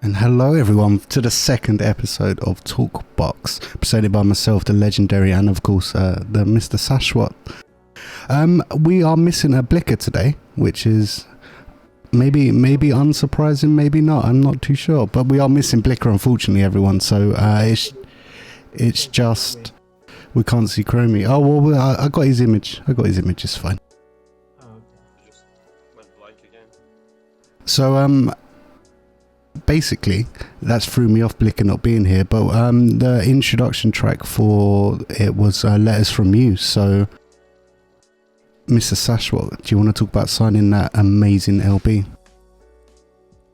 And hello everyone to the second episode of Talkbox, presented by myself, the Legendary, and of course the Mr. Sashwat. We are missing a blicker today, which is maybe unsurprising, maybe not. I'm not too sure, but we are missing blicker, unfortunately, everyone. So it's just we can't see Khromi. Oh well, I got his image. It's fine. Oh, okay. Just went blank again. So basically that's threw me off Blicker not being here, but the introduction track for it was Letters From You. So Mr. Sashwat, do you want to talk about signing that amazing LB?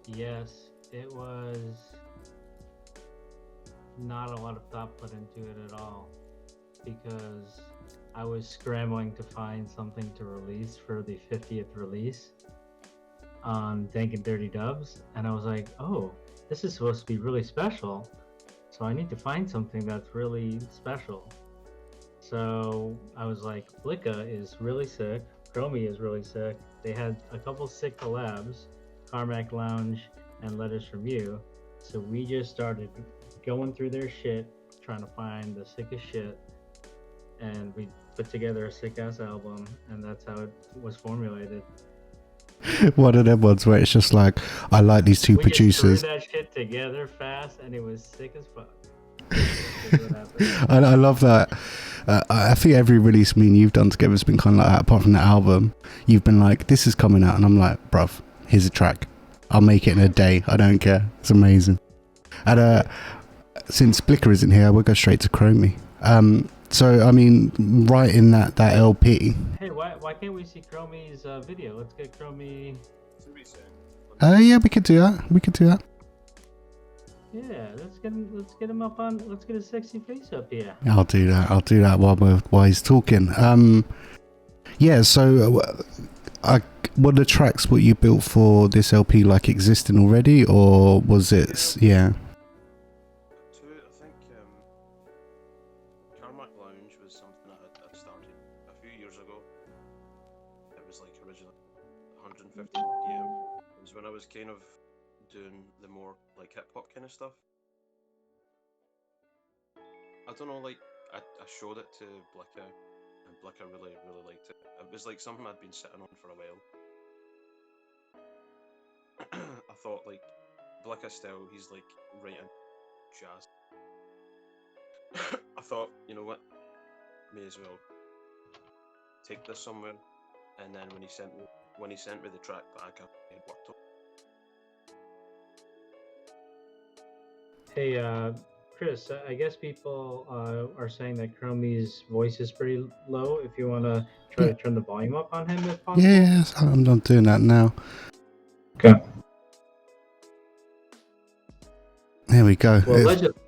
Yes, it was not a lot of thought put into it at all, because I was scrambling to find something to release for the 50th release on Dank and Dirty Dubs, and I was like, oh, this is supposed to be really special, so I need to find something that's really special. So I was like, Blicka is really sick, Khromi is really sick. They had a couple sick collabs, Carmack Lounge and Letters From You. So we just started going through their shit, trying to find the sickest shit, and we put together a sick ass album, and that's how it was formulated. One of them ones where it's just like, I like these two producers. We just threw that shit together fast, and it was sick as fuck. I love that. I think every release me and you've done together has been kind of like that. Apart from the album, you've been like, this is coming out, and I'm like, bruv, here's a track. I'll make it in a day. I don't care. It's amazing. And since Blicker isn't here, we'll go straight to Khromi. So I mean, right in that LP. Hey, why can't we see Khromi's video? Let's get Khromi. Yeah, we could do that. Yeah, let's get him up on. Let's get his sexy face up here. I'll do that while he's talking. Yeah. So, were the tracks what you built for this LP like existing already, or was it? Yeah. I think Carmack Lounge was something I had started a few years ago. It was like originally 150 BPM. It was when I was kind of doing the more like hip hop kind of stuff. I don't know, like I showed it to Blicker, and Blicker really liked it. It was like something I'd been sitting on for a while. I thought like Blicker style, he's like writing jazz. I thought, you know what, may as well take this somewhere. And then when he sent me the track back, I had worked on. Hey, Chris, I guess people are saying that Khromi's voice is pretty low. If you want to try to turn the volume up on him, if possible. Yes, I'm not doing that now. Okay. There we go.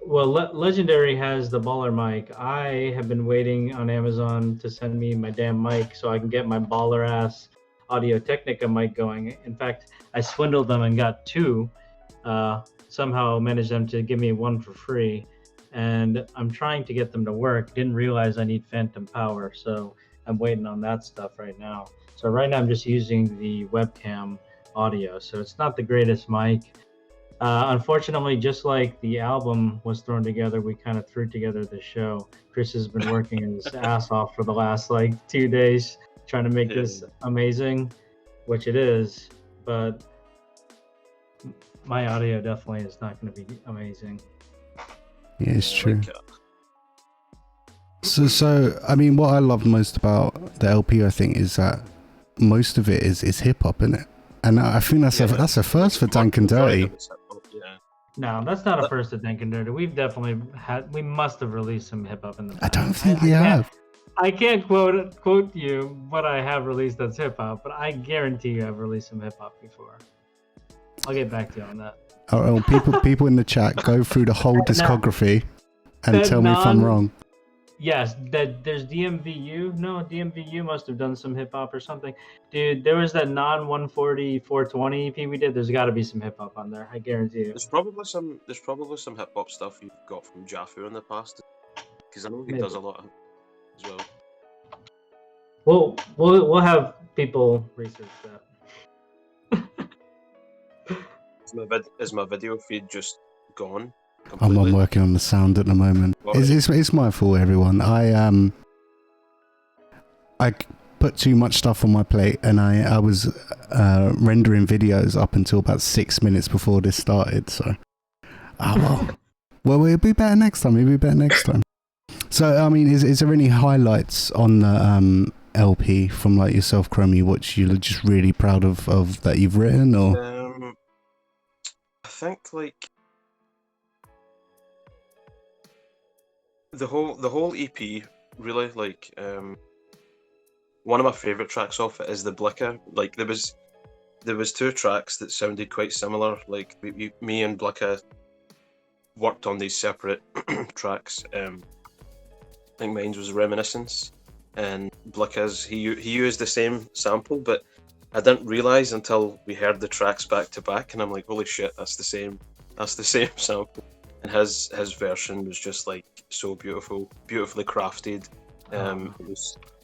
Well, Legendary has the baller mic. I have been waiting on Amazon to send me my damn mic so I can get my baller ass Audio Technica mic going. In fact, I swindled them and got two. Somehow managed them to give me one for free, and I'm trying to get them to work. Didn't realize I need phantom power, so I'm waiting on that stuff right now. So right now I'm just using the webcam audio, so it's not the greatest mic. Unfortunately, just like the album was thrown together, we kind of threw together the show. Chris has been working his ass off for the last 2 days trying to make this amazing, which it is, but my audio definitely is not going to be amazing. Yeah, it's true. So I mean, what I love most about the LP, I think, is that most of it is hip hop, isn't it? And I think that's a first for Dank and Dirty. No, that's not a first for Dank and Dirty. We must have released some hip hop in the past. I don't think we have. I can't quote you what I have released that's hip hop, but I guarantee you I've released some hip hop before. I'll get back to you on that. Oh, people in the chat, go through the whole discography and tell me if I'm wrong. Yes, there's DMVU. No, DMVU must have done some hip hop or something. Dude, there was that non-140 420 EP we did. There's got to be some hip hop on there. I guarantee you. There's probably some hip hop stuff you've got from Jafu in the past, because I know he does a lot as well. We'll have people research that. is my video feed just gone I'm completely? working on the sound at the moment. What? It's my fault, everyone. I put too much stuff on my plate, and I was rendering videos up until about 6 minutes before this started. So, well, it'll be better next time. So, I mean, is there any highlights on the LP from like yourself, Khromi, which you're just really proud of that you've written, or? I think like the whole EP really like one of my favorite tracks off it is the Blicker. Like there was two tracks that sounded quite similar. Like me and Blicker worked on these separate tracks. I think mine was Reminiscence, and Blicker's he used the same sample, but I didn't realize until we heard the tracks back to back, and I'm like, holy shit, that's the same sample. And his version was just like so beautifully crafted. It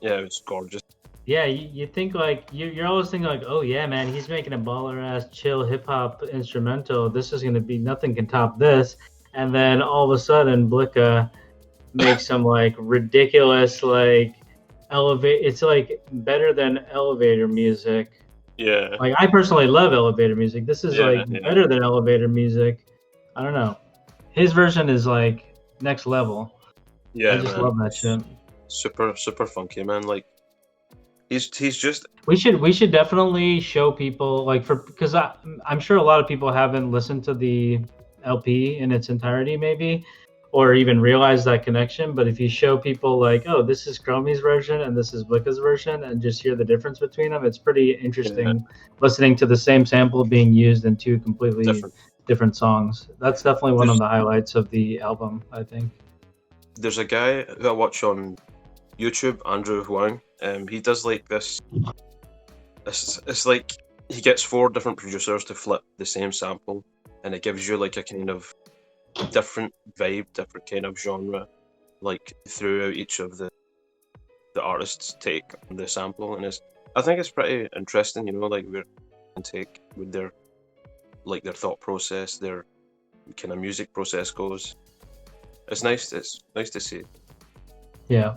was gorgeous. Yeah, you think like you're always thinking like, oh yeah, man, he's making a baller ass chill hip hop instrumental. This is gonna be nothing can top this. And then all of a sudden, Blicka makes some like ridiculous like elevate. It's like better than elevator music. Yeah. Like I personally love elevator music. This is better than elevator music. I don't know. His version is like next level. Yeah, I just love that shit. Super funky, man. Like he's just. We should definitely show people like because I'm sure a lot of people haven't listened to the LP in its entirety, maybe, or even realize that connection. But if you show people like, oh, this is Khromi's version and this is Blicka's version, and just hear the difference between them, it's pretty interesting listening to the same sample being used in two completely different songs. That's definitely one of the highlights of the album, I think. There's a guy who I watch on YouTube, Andrew Huang. He does like this. It's like he gets 4 different producers to flip the same sample, and it gives you like a kind of different vibe, different kind of genre, like throughout each of the artists' take on the sample. And I think it's pretty interesting, you know, like we're take with their thought process, their kind of music process goes. It's nice to see. Yeah.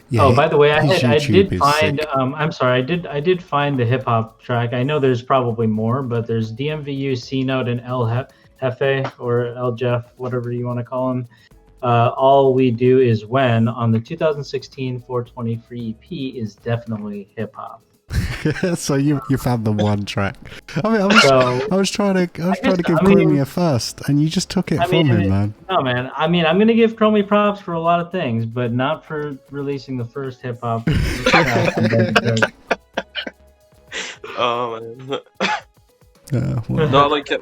Yeah, oh, by the way, I did find. sick. I'm sorry, I did find the hip hop track. I know there's probably more, but there's DMVU, C Note, and El Jefe or El Jeff, whatever you want to call him. All We Do Is When on the 2016 420 free EP is definitely hip hop. So you found the one track. I mean, I was trying to give Khromi a first, and you just took it from him, man. No, man. I mean, I'm gonna give Khromi props for a lot of things, but not for releasing the first hip hop. Oh man. Well. No, I like it.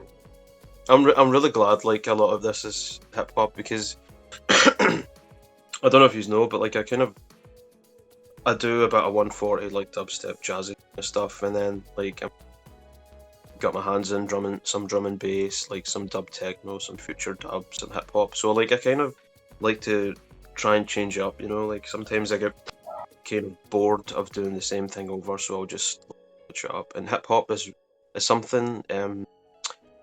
I'm really glad like a lot of this is hip hop because I don't know if you know, but like I do about a 140 like dubstep, jazzy stuff, and then like I got my hands in some drum and bass, like some dub techno, some future dubs and hip hop. So like I kind of like to try and change it up, you know. Like sometimes I get kind of bored of doing the same thing over, so I'll just switch it up. And hip hop is something.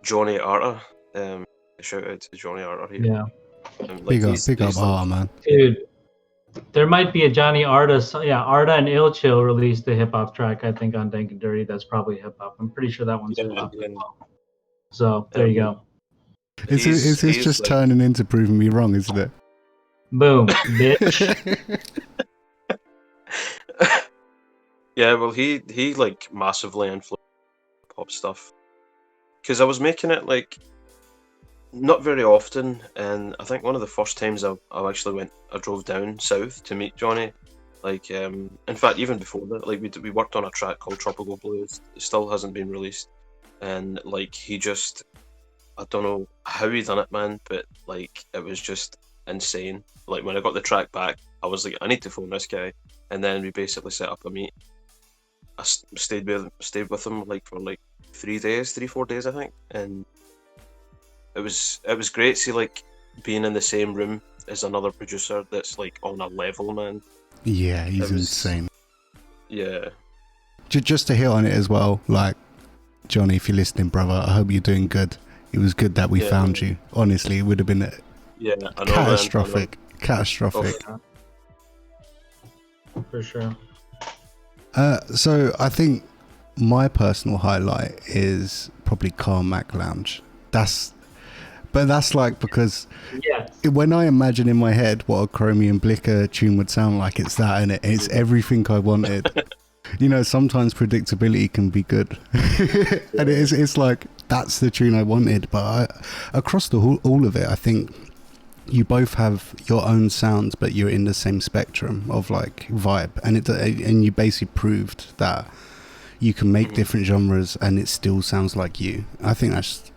Johnny Arta, shout out to Johnny Arta here. Yeah. Big up, Arta, man. Dude. There might be a Johnny Arta. Yeah, Arta and Ill Chill released the hip hop track, I think, on Legend4ry. That's probably hip hop. I'm pretty sure that one's hip hop as well. So there you go. Is this just like, turning into proving me wrong, isn't it? Boom, bitch. Yeah, well, he like massively influenced pop stuff because I was making it like not very often, and I think one of the first times I actually I drove down south to meet Johnny. Like, in fact, even before that, like we worked on a track called Tropical Blues. It still hasn't been released, and like he just, I don't know how he done it, man, but like it was just insane. Like when I got the track back, I was like, I need to phone this guy, and then we basically set up a meet. I stayed with him like for like 3 4 days, I think, and it was great to see like being in the same room as another producer that's like on a level, man. Yeah, he's insane. Yeah. Just to hit on it as well, like Johnny, if you're listening, brother, I hope you're doing good. It was good that we found you. Honestly, it would have been I know, catastrophic. Man, Catastrophic. For sure. So I think my personal highlight is probably Carmack Lounge. That's like because when I imagine in my head what a Khromi and Blicker tune would sound like, it's that, and it's everything I wanted. You know, sometimes predictability can be good, and it's like that's the tune I wanted. But across all of it, I think you both have your own sounds, but you're in the same spectrum of like vibe, and you basically proved that you can make different genres and it still sounds like you. I think that's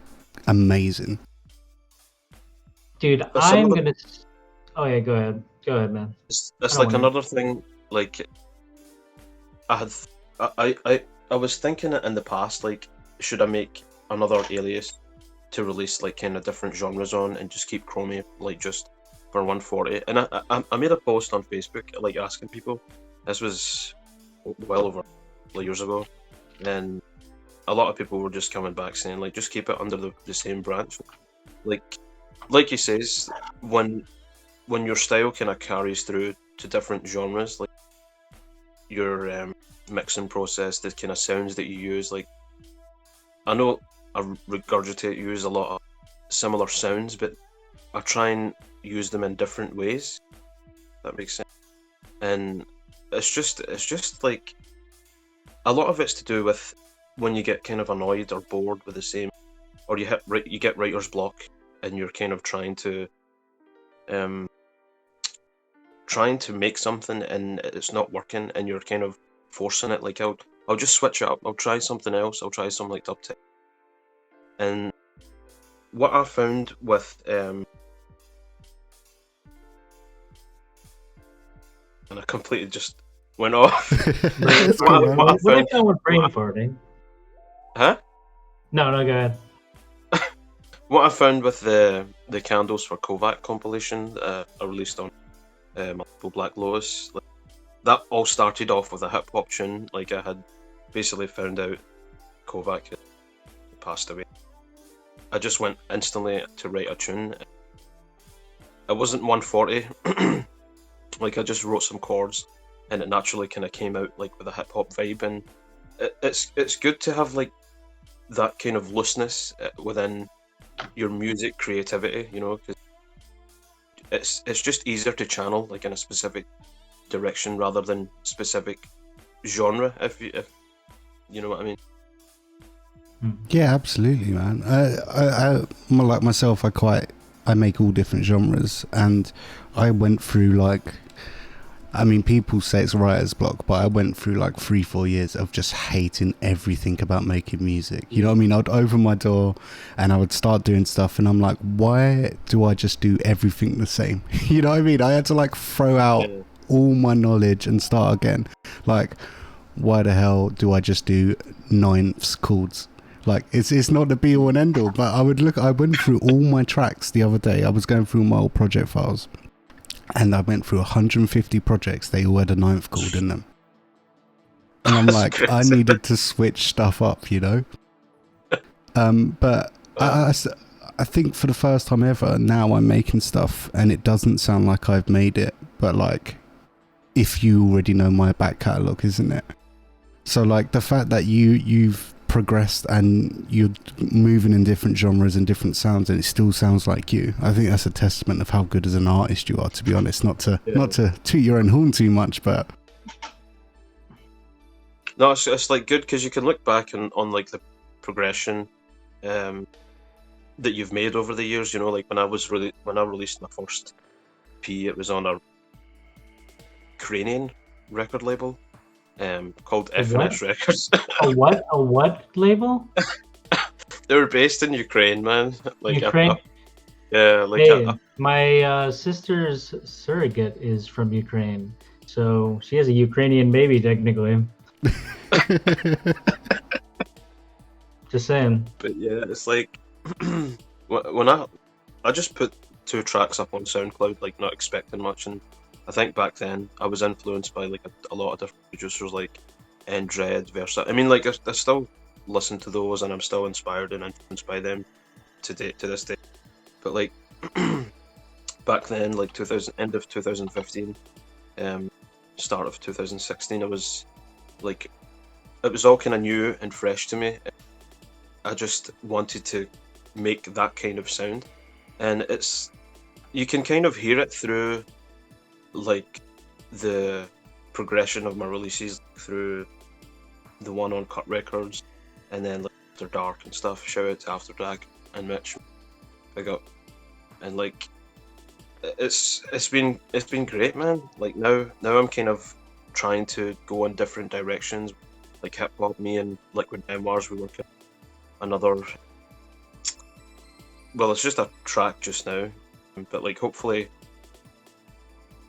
amazing. Dude, I'm gonna. Oh yeah, go ahead, man. It's like another thing. Like I was thinking it in the past. Like, should I make another alias to release like kind of different genres on, and just keep Khromi like just for 140? And I made a post on Facebook like asking people. This was well over years ago, and a lot of people were just coming back saying like just keep it under the same branch. Like he says, when your style kind of carries through to different genres, like your mixing process, the kind of sounds that you use, like I know I use a lot of similar sounds, but I try and use them in different ways. That makes sense. And it's just like a lot of it's to do with when you get kind of annoyed or bored with the same, or you get writer's block, and you're kind of trying to make something and it's not working, and you're kind of forcing it. Like I'll just switch it up. I'll try something else. I'll try something like dubstep. And what I found with and I completely just went off. What if I was brain farting? Huh? No, go ahead. What I found with the Candles for Kovac compilation I released on Black Lotus, like, that all started off with a hip hop tune. Like I had basically found out Kovac had passed away. I just went instantly to write a tune. It wasn't 140. Like I just wrote some chords, and it naturally kind of came out like with a hip hop vibe. And it's good to have like that kind of looseness within your music creativity, you know, because it's just easier to channel like in a specific direction rather than specific genre, if you know what I mean. Yeah, absolutely, man. I like myself, I make all different genres, and I went through like, I mean, people say it's writer's block, but I went through like 3-4 years of just hating everything about making music. You know what I mean? I'd open my door and I would start doing stuff, and I'm like, why do I just do everything the same? You know what I mean? I had to like throw out all my knowledge and start again. Like, why the hell do I just do ninths chords? Like, it's not the be all and end all, but I went through all my tracks the other day. I was going through my old project files, and I went through 150 projects. They all had a ninth chord in them. And I'm like, I needed to switch stuff up, you know? But I think for the first time ever, now I'm making stuff, and it doesn't sound like I've made it, but like, if you already know my back catalogue, isn't it? So like, the fact that you've progressed and you're moving in different genres and different sounds, and it still sounds like you, I think that's a testament of how good as an artist you are, to be honest. Not to toot your own horn too much, but no, it's like good because you can look back on like the progression that you've made over the years. You know, like when I released my first P, it was on a Ukrainian record label called FNS Records. A what label? They were based in Ukraine, man. Like Ukraine? My sister's surrogate is from Ukraine, so she has a Ukrainian baby, technically. Just saying. But yeah, it's like when I just put 2 tracks up on SoundCloud, like not expecting much, and I think back then I was influenced by like a lot of different producers like Dread, Versa. I mean, like I still listen to those, and I'm still inspired and influenced by them to this day. But like back then, like end of 2015, start of 2016, it was all kind of new and fresh to me. I just wanted to make that kind of sound, and you can kind of hear it through like the progression of my releases, through the one on Cut Records, and then like After Dark and stuff. Shout out to After Dark and Mitch, big up. And like it's been great, man. Like now I'm kind of trying to go in different directions, like hip hop. Me and Liquid Memoirs, we work at another. Well, it's just a track just now, but like hopefully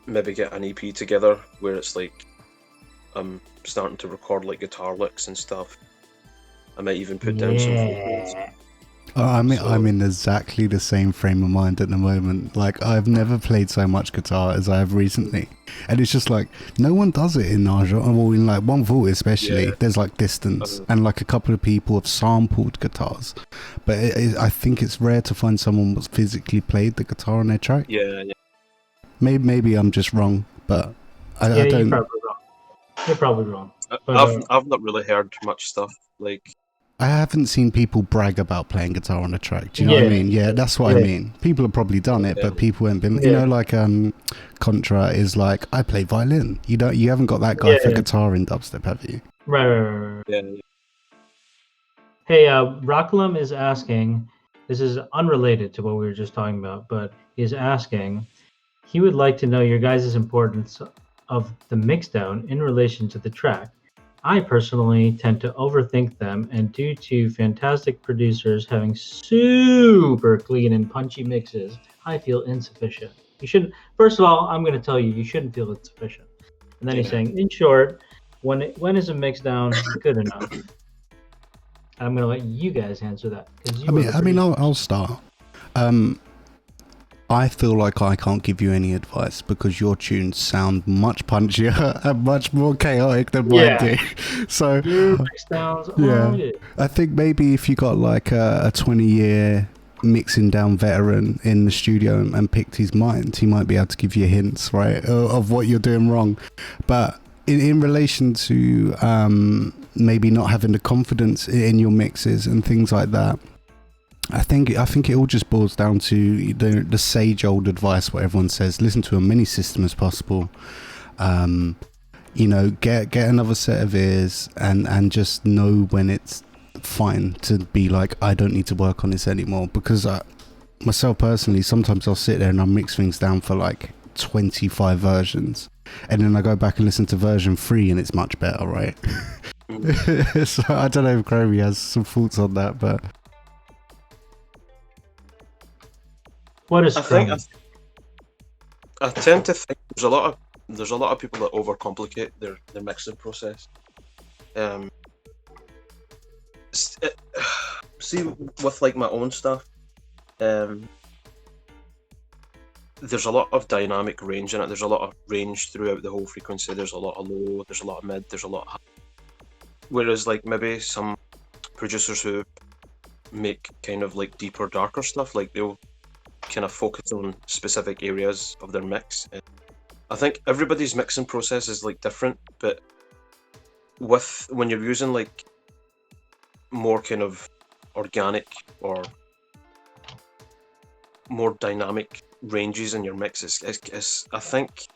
maybe get an EP together where it's like I'm starting to record like guitar licks and stuff. I might even put down some vocals. I'm in exactly the same frame of mind at the moment. Like, I've never played so much guitar as I have recently, and it's just like no one does it in our genre. Well, in like 140 especially, Yeah. there's like distance, and like a couple of people have sampled guitars, but I think it's rare to find someone that's physically played the guitar on their track. Yeah. Maybe I'm just wrong, but I don't. You're probably wrong. I've not really heard much stuff like. I haven't seen people brag about playing guitar on a track. Do you know what I mean? Yeah, that's what I mean. People have probably done it, but people haven't been. You know, like Contra is like, I play violin. You haven't got that guy for guitar in dubstep, have you? Right. Yeah. Hey, Rocklum is asking. This is unrelated to what we were just talking about, but he's asking. He would like to know your guys' importance of the mixdown in relation to the track. I personally tend to overthink them, and due to fantastic producers having super clean and punchy mixes, I feel insufficient. You shouldn't. First of all, I'm going to tell you, you shouldn't feel insufficient. And then he's saying, in short, when is a mix down good enough? I'm going to let you guys answer that. I'll start. I feel like I can't give you any advice because your tunes sound much punchier and much more chaotic than mine do. So, your mix downs, I think maybe if you got like a 20-year mixing down veteran in the studio and picked his mind, he might be able to give you hints, right, of what you're doing wrong. But in relation to maybe not having the confidence in your mixes and things like that, I think it all just boils down to the sage old advice what everyone says: listen to a mini system as possible. Get another set of ears and just know when it's fine to be like, I don't need to work on this anymore. Because myself personally, sometimes I'll sit there and I'll mix things down for like 25 versions, and then I go back and listen to version 3 and it's much better, right? So I don't know if Khromi has some thoughts on that, but. What is I tend to think there's a lot of people that overcomplicate their mixing process. See, with like my own stuff, there's a lot of dynamic range in it. There's a lot of range throughout the whole frequency. There's a lot of low, there's a lot of mid, there's a lot of high. Whereas like maybe some producers who make kind of like deeper, darker stuff, like they'll kind of focus on specific areas of their mix. I think everybody's mixing process is like different, but when you're using like more kind of organic or more dynamic ranges in your mix, it's I think,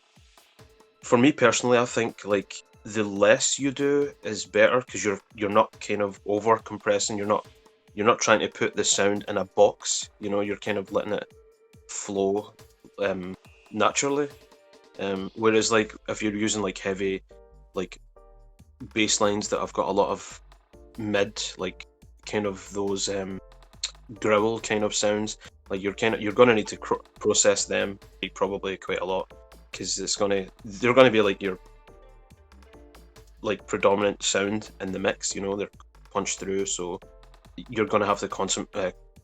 for me personally, I think like the less you do is better, because you're not kind of over compressing. You're not trying to put the sound in a box. You're kind of letting it flow naturally. Whereas like if you're using like heavy like bass lines that have got a lot of mid, like kind of those growl kind of sounds, like you're going to need to process them probably quite a lot, because they're going to be like your like predominant sound in the mix. They're punched through, so you're going to have to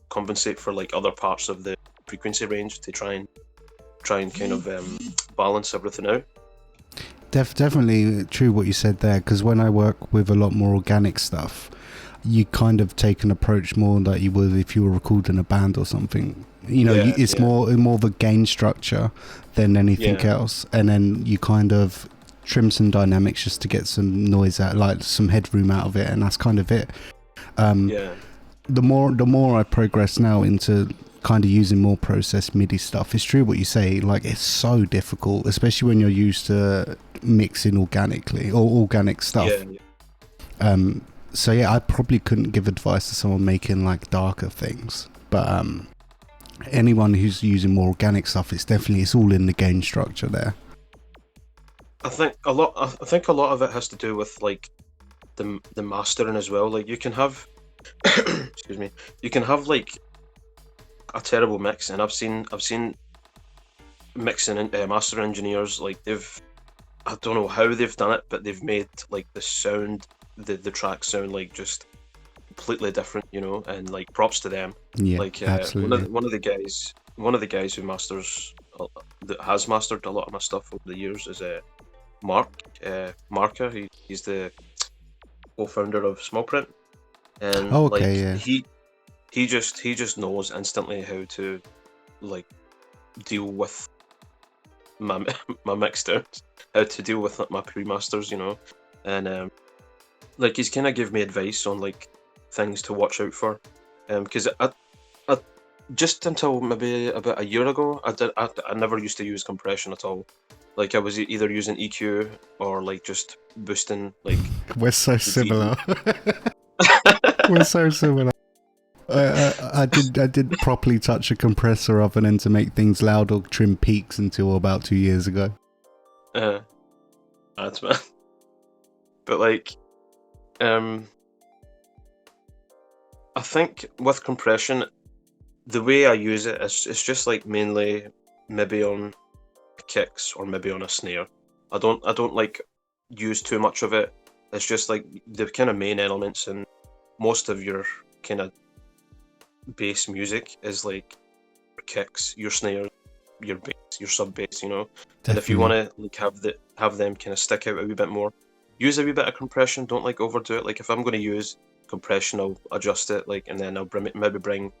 compensate for like other parts of the frequency range to try and kind of balance everything out. Definitely true what you said there, because when I work with a lot more organic stuff, you kind of take an approach more that you would if you were recording a band or something. You know, it's more of a gain structure than anything else, and then you kind of trim some dynamics just to get some noise out, like some headroom out of it, and that's kind of it. The more I progress now into kind of using more processed MIDI stuff, it's true what you say, like it's so difficult, especially when you're used to mixing organically or organic stuff. So yeah, I probably couldn't give advice to someone making like darker things, but anyone who's using more organic stuff, it's all in the gain structure there. I think a lot of it has to do with like the mastering as well. Like you can have excuse me, you can have like a terrible mix, and I've seen mixing and master engineers, like I don't know how they've done it, but they've made like the sound, the track sound like just completely different, you know, and like props to them. Yeah, like absolutely. One of the guys who that has mastered a lot of my stuff over the years is Marker. He's the co-founder of Smallprint, and he just knows instantly how to like deal with my mixdowns, how to deal with my pre-masters, you know, and like he's kind of give me advice on like things to watch out for, because I just until maybe about a year ago, I never used to use compression at all. Like I was either using EQ or like just boosting. Like we're so similar. We're so similar. I did properly touch a compressor oven and to make things loud or trim peaks until about 2 years ago. That's man. But like, I think with compression, the way I use it is it's just like mainly maybe on kicks or maybe on a snare. I don't like use too much of it. It's just like the kind of main elements in most of your kind of bass music is like your kicks, your snares, your bass, your sub bass, you know. Definitely. And if you want to like have them kind of stick out a wee bit more, use a wee bit of compression. Don't like overdo it. Like if I'm going to use compression, I'll adjust it, like, and then I'll maybe bring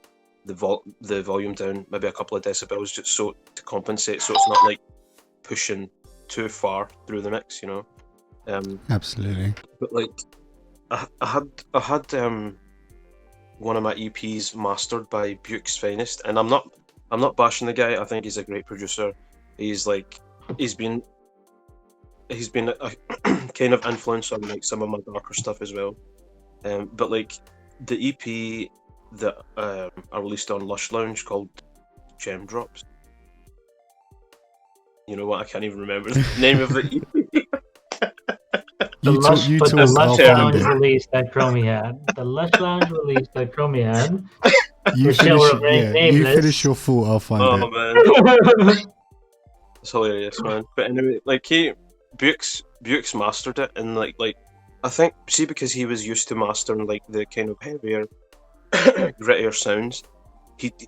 the volume down maybe a couple of decibels just so to compensate, so it's not like pushing too far through the mix, you know. Absolutely. But like I had one of my EPs mastered by Buke's Finest, and I'm not bashing the guy. I think he's a great producer. He's been a kind of influence on like some of my darker stuff as well. But like the EP that I released on Lush Lounge called Gem Drops. You know what? I can't even remember the name of the EP. The Lush Lounge release that Khromi had. The Lush Lounge release that Khromi had. You finish your thought, I'll find it. Oh man. It's hilarious, man. But anyway, like Buke's mastered it, and like I think, see, because he was used to mastering like the kind of heavier, grittier sounds,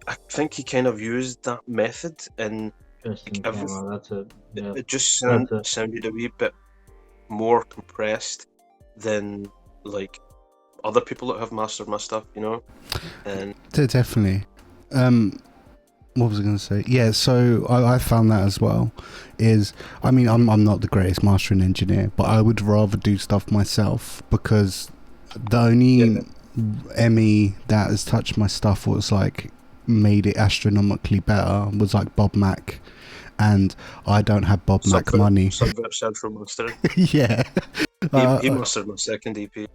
I think he kind of used that method, and it just sounded a wee bit more compressed than like other people that have mastered my stuff, you know. And definitely. What was I going to say? Yeah, so I found that as well. I mean, I'm not the greatest mastering engineer, but I would rather do stuff myself, because the only ME that has touched my stuff was like made it astronomically better was like Bob Mac, and I don't have Bob Mac money. Subvert Central Master. Yeah. He mastered my second EP.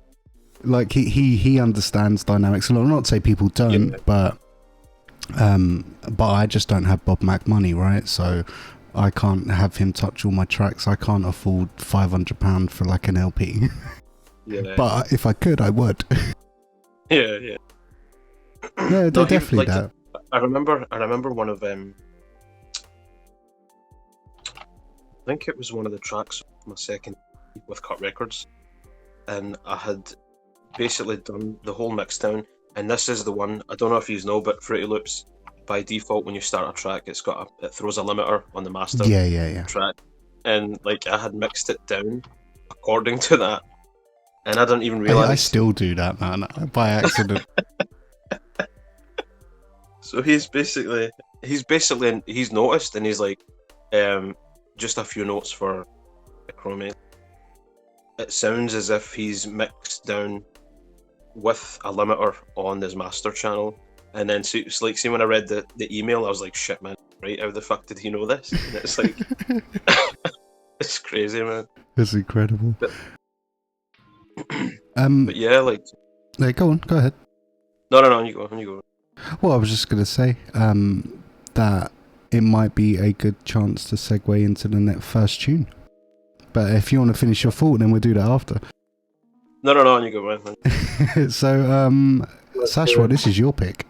Like he understands dynamics. I'm not to say people don't, but I just don't have Bob Mac money, right? So I can't have him touch all my tracks. I can't afford £500 for like an LP. Yeah. But if I could, I would. Yeah. Yeah, they're definitely that. I remember one of I think it was one of the tracks of my second with Cut Records, and I had basically done the whole mix down. And this is the one, I don't know if you know, but Fruity Loops, by default, when you start a track, it throws a limiter on the master yeah. track. And like I had mixed it down according to that. and I didn't even realize. I still do that, man, by accident. So he's noticed, and he's like, just a few notes for Khromi. It sounds as if he's mixed down with a limiter on his master channel, and then so it's like, see, when I read the email, I was like, shit, man, right? How the fuck did he know this? And it's like, it's crazy, man. It's incredible. But yeah, like, go ahead. No, you go. Well, I was just gonna say that it might be a good chance to segue into the first tune. But if you want to finish your thought, then we'll do that after. No, you go, man. So, Sashwat, this is your pick.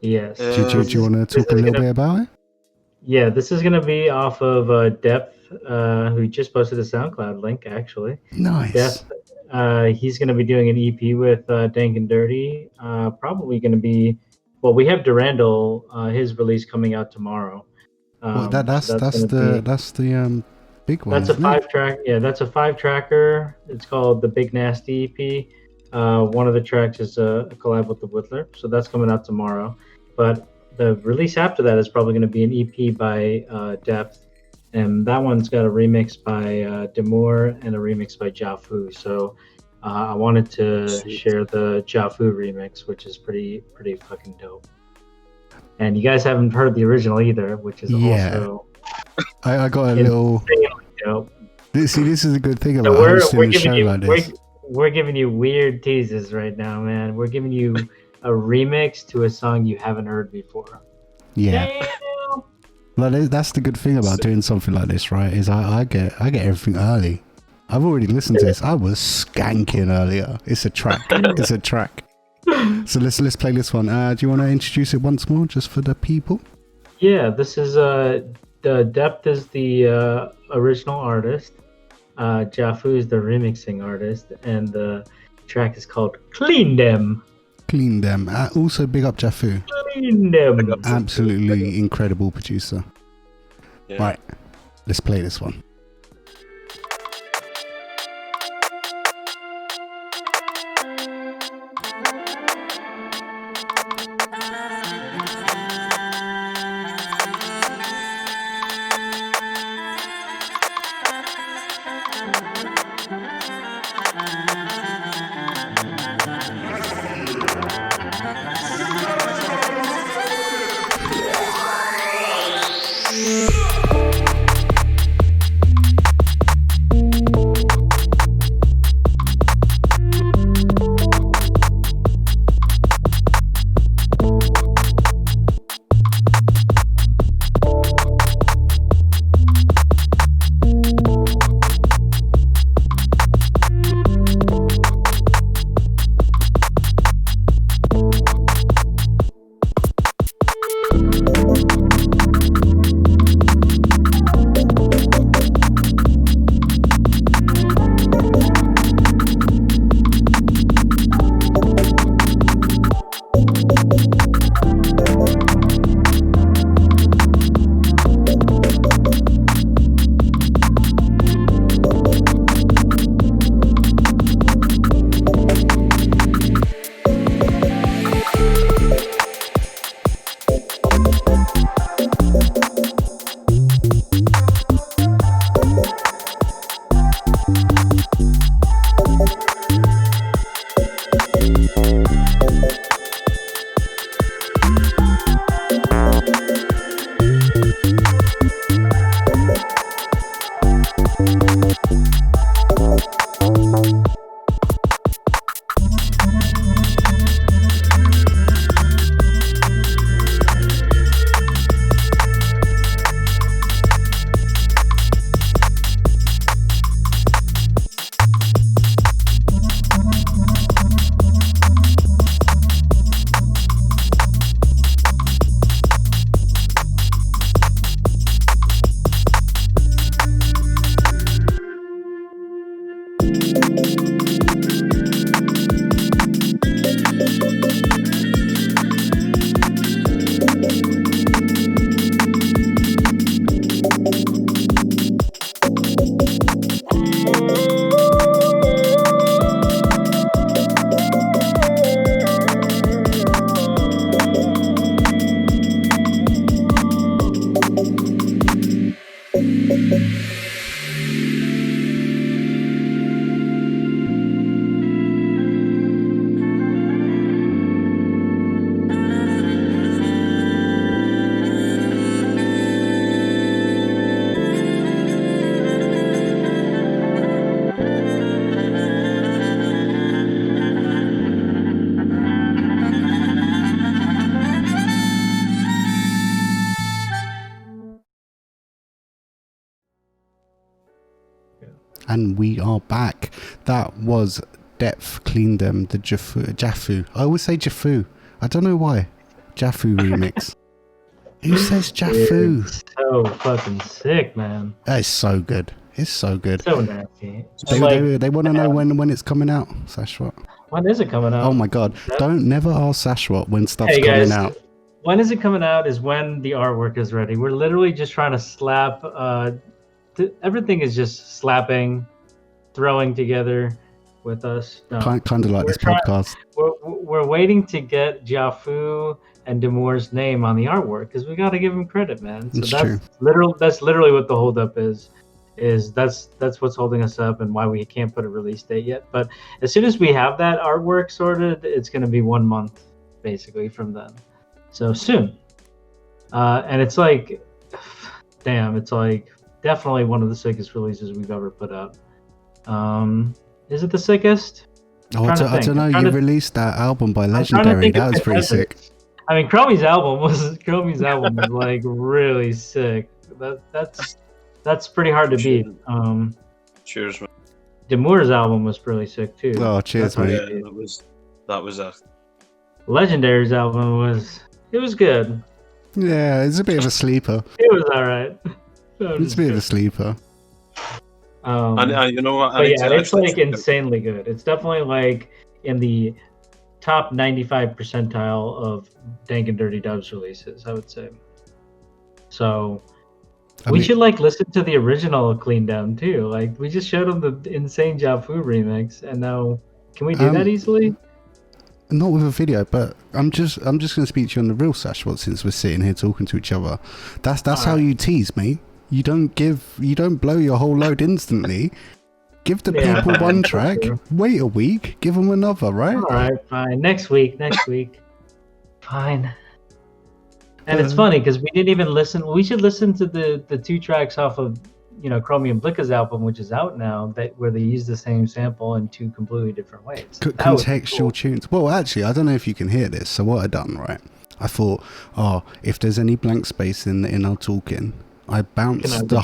Yes. Do you want to talk a little bit about it? Yeah, this is going to be off of Depth, who just posted a SoundCloud link, actually. Nice. Depth, he's going to be doing an EP with Dank and Dirty. Probably going to be, well, we have Durandal, his release coming out tomorrow. Well, that's the big one. That's a 5-track. Yeah, that's a 5-tracker. It's called the Big Nasty EP. One of the tracks is a collab with the Whittler, so that's coming out tomorrow. But the release after that is probably going to be an EP by Depth, and that one's got a remix by Demure and a remix by Jafu. So I wanted to share the Jafu remix, which is pretty fucking dope. And you guys haven't heard the original either, which is also. I got a little. Dope. See, this is a good thing about hosting a show like this. We're giving you weird teases right now, man. We're giving you a remix to a song you haven't heard before. Yeah. Well, that's the good thing about doing something like this, right? Is I get everything early. I've already listened to this. I was skanking earlier. It's a track. It's a track. So let's play this one. Do you want to introduce it once more, just for the people? Yeah, this is the Depth is the original artist. Jafu is the remixing artist, and the track is called Clean Them. Clean Them. Also, big up Jafu. Clean Them. Absolutely incredible producer. Yeah. Right, let's play this one. And we are back. That was Depth Clean Them, the Jafu. I always say Jafu. I don't know why. Jafu remix. Who says Jafu? It's so fucking sick, man. It's so good. It's so good. So nasty. They want to know when it's coming out, Sashwat. When is it coming out? Oh my god. Don't never ask Sashwat when stuff's Hey coming guys, out. when is it coming out is when the artwork is ready. We're literally just trying to slap everything is just slapping, throwing together with us. No, Kind of like this podcast. we're waiting to get Jafu and Demore's name on the artwork because we got to give him credit, man. So It's that's true. literally what the holdup is. That's what's holding us up and why we can't put a release date yet. But as soon as we have that artwork sorted, it's going to be 1 month basically from then. So soon. And it's like, damn, it's like definitely one of the sickest releases we've ever put out. Is it the sickest? Oh, I don't know. You released that album by Legendary. That was pretty sick. I mean, Khromi's album was like really sick. That's pretty hard to beat. Cheers, man. Demore's album was really sick too. Oh, cheers, mate. Yeah, that was a Legendary's album was good. Yeah, it's a bit of a sleeper. It was alright. It's a bit of a sleeper. and you know what? But yeah, it's like insanely good. It's definitely like in the top 95 percentile of Dank and Dirty Dubs releases, I would say. So we should like listen to the original Clean Down too. Like we just showed them the insane Jafu remix, and now can we do that easily? Not with a video, but I'm just going to speak to you on the real Sashwat since we're sitting here talking to each other. That's how you tease me. You don't blow your whole load instantly. Give the people one track, wait a week, give them another, right? All right, fine. Next week. Fine. And it's funny because we didn't even listen. We should listen to the 2 tracks off of, Khromi and Blicka's album, which is out now, where they use the same sample in 2 completely different ways. Contextual tunes. Well, actually, I don't know if you can hear this. So what I done, right? I thought, if there's any blank space in our talking, I bounced the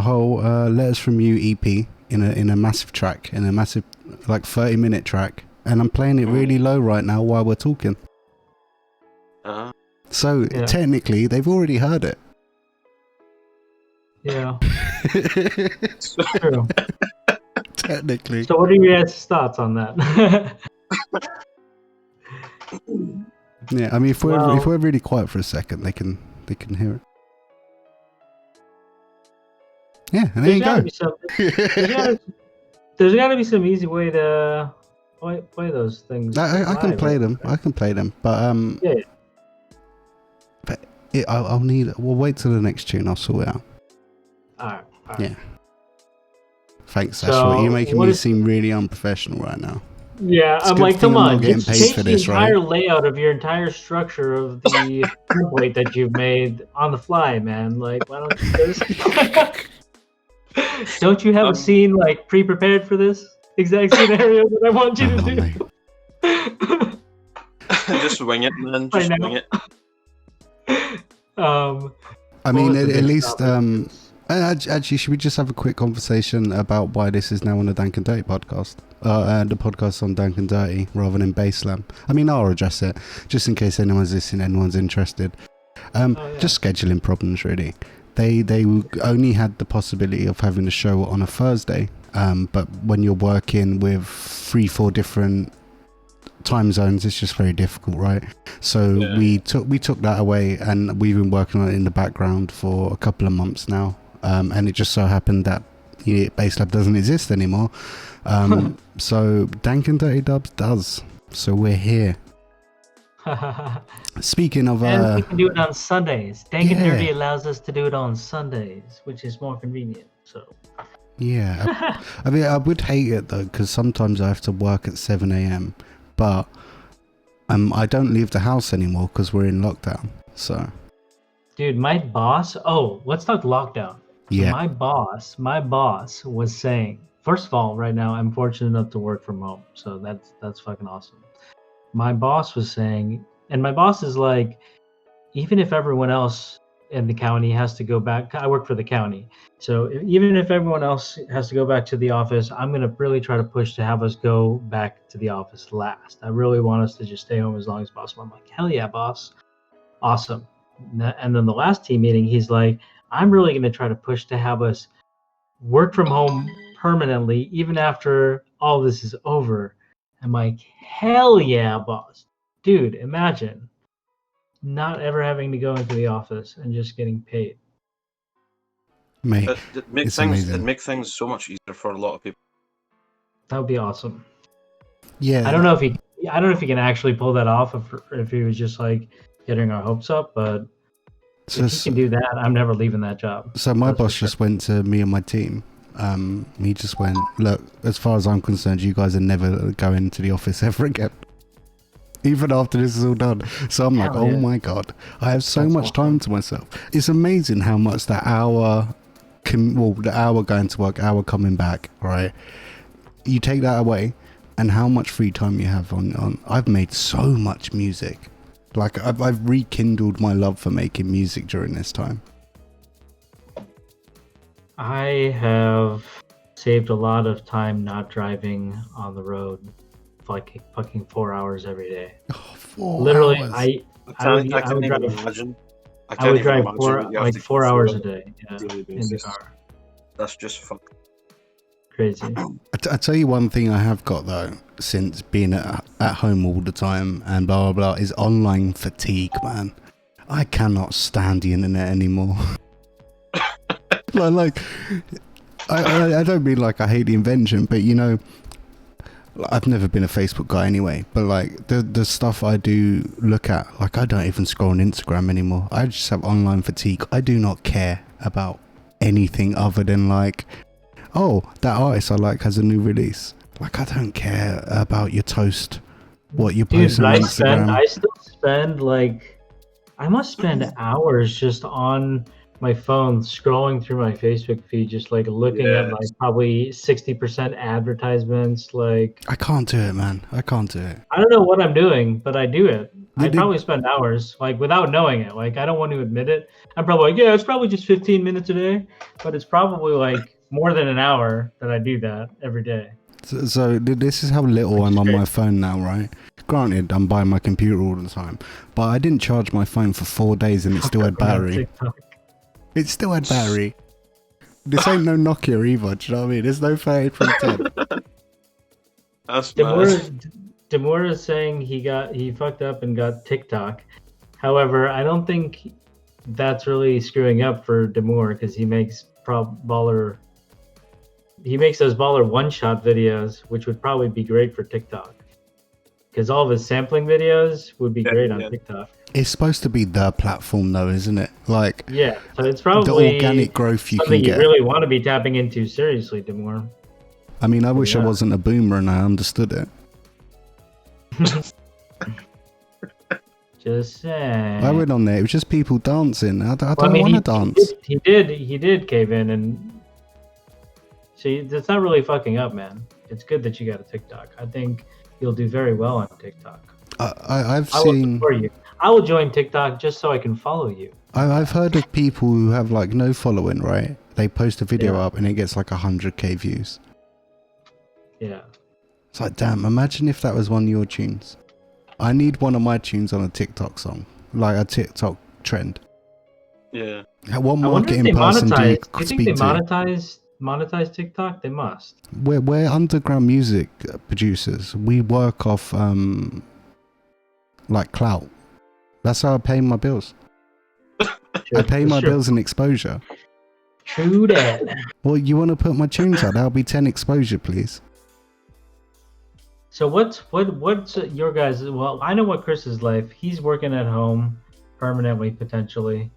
whole Letters From You EP in a massive track, in a massive like 30-minute track, and I'm playing it really low right now while we're talking. So technically, they've already heard it. Yeah. True. Technically. So what are your guys' thoughts on that? Yeah, I mean, if we're really quiet for a second, they can hear it. Yeah, and there you go. There's got to be some easy way to play those things. I can play them. I can play them, but yeah. But I'll need. We'll wait till the next tune. I'll sort it out. All right. Yeah. Thanks, Sashwat. You're making me seem really unprofessional right now. Yeah, I'm like, come on, just take the entire layout of your entire structure of the template that you've made on the fly, man. Like, why don't you just... Don't you have a scene like pre-prepared for this exact scenario that I want you to do? Just wing it, man. Just wing it. I mean, at least. Actually, should we just have a quick conversation about why this is now on the Dank and Dirty podcast? The podcast on Dank and Dirty rather than Basslam. I mean, I'll address it just in case anyone's listening, anyone's interested. Just scheduling problems, really. They only had the possibility of having the show on a Thursday, but when you're working with 3-4 different time zones, it's just very difficult, right? So we took that away, and we've been working on it in the background for a couple of months now. And it just so happened that Basslab doesn't exist anymore. So Dank and Dirty Dubs does. So we're here. Speaking of... and we can do it on Sundays. Dank and Dirty allows us to do it on Sundays, which is more convenient. So. Yeah. I mean, I would hate it, though, because sometimes I have to work at 7 a.m. But I don't leave the house anymore because we're in lockdown. So... Dude, my boss... Oh, let's talk lockdown. Yeah. My boss was saying... First of all, right now, I'm fortunate enough to work from home. So that's fucking awesome. My boss was saying... And my boss is like... Even if everyone else in the county has to go back. I work for the county, so even if everyone else has to go back to the office, I'm gonna really try to push to have us go back to the office last. I really want us to just stay home as long as possible. I'm like, hell yeah, boss, awesome. And then the last team meeting, he's like, I'm really gonna try to push to have us work from home permanently, even after all this is over. I'm like, hell yeah, boss, dude, imagine not ever having to go into the office and just getting paid. Mate, It makes it's things amazing. it makes things so much easier for a lot of people. That would be awesome. Yeah. I don't know if he can actually pull that off if he was just like getting our hopes up, but if he can do that, I'm never leaving that job. So my That's for boss sure. just went to me and my team. He just went, look, as far as I'm concerned, you guys are never going to the office ever again. Even after this is all done. So I'm like, Hell oh yeah. my God, I have so That's much time to myself. It's amazing how much that hour, the hour going to work, hour coming back, right? You take that away and how much free time you have on. I've made so much music. Like I've rekindled my love for making music during this time. I have saved a lot of time not driving on the road, like fucking 4 hours every day. Oh, 4 Literally, hours. I I can't would even drive. imagine. I would drive imagine four what you have like to go 4 through hours on a day. Yeah, daily in the basis. car. That's just fuck. Crazy. I tell you one thing I have got though, since being at home all the time and blah blah blah, is online fatigue, man. I cannot stand the internet anymore. like I don't mean like I hate the invention, but you know, I've never been a Facebook guy anyway. But like the stuff I do look at, like I don't even scroll on Instagram anymore. I just have online fatigue. I do not care about anything other than like, oh, that artist I like has a new release. Like, I don't care about your toast, what you're Dude, posting but on Instagram. I still spend like, I must spend hours just on my phone scrolling through my Facebook feed, just like looking at like Yes. probably 60% advertisements. Like, I can't do it, man. I can't do it. I don't know what I'm doing, but I do it. I Did- probably spend hours, like without knowing it. Like, I don't want to admit it. I'm probably like, yeah, it's probably just 15 minutes a day, but it's probably like more than an hour that I do that every day. So this is how little I'm on my phone now, right? Granted, I'm by my computer all the time, but I didn't charge my phone for 4 days and it still had battery. TikTok. It still had battery. This ain't no Nokia either, do you know what I mean? There's no 3310. That's mad. Demore is saying he fucked up and got TikTok. However, I don't think that's really screwing up for Demore because he makes those baller one-shot videos, which would probably be great for TikTok. Because all of his sampling videos would be great on TikTok. It's supposed to be the platform though, isn't it? Like, Yeah, so it's the probably organic growth you something can you get. really want to be tapping into seriously, Demore. I mean, I wish I Yeah. wasn't a boomer and I understood it. Just saying. I went on there, it was just people dancing. I don't Well, I mean, want to dance. He did cave in, and see, that's not really fucking up, man. It's good that you got a TikTok. I think you'll do very well on TikTok. I've I will seen. support you. I will join TikTok just so I can follow you. I've heard of people who have like no following, right? They post a video Yeah. up and it gets like 100k views. Yeah. It's like, damn, imagine if that was one of your tunes. I need one of my tunes on a TikTok song, like a TikTok trend. Yeah. What I wonder if marketing they person do you monetize. Do you think speak they to? monetize TikTok? They must. We're underground music producers. We work off like clout. That's how I pay my bills. I pay my bills in exposure. True that. Well, you want to put my tunes out? That'll be 10 exposure, please. So what's your guys? Well, I know what Chris is like. He's working at home permanently, potentially.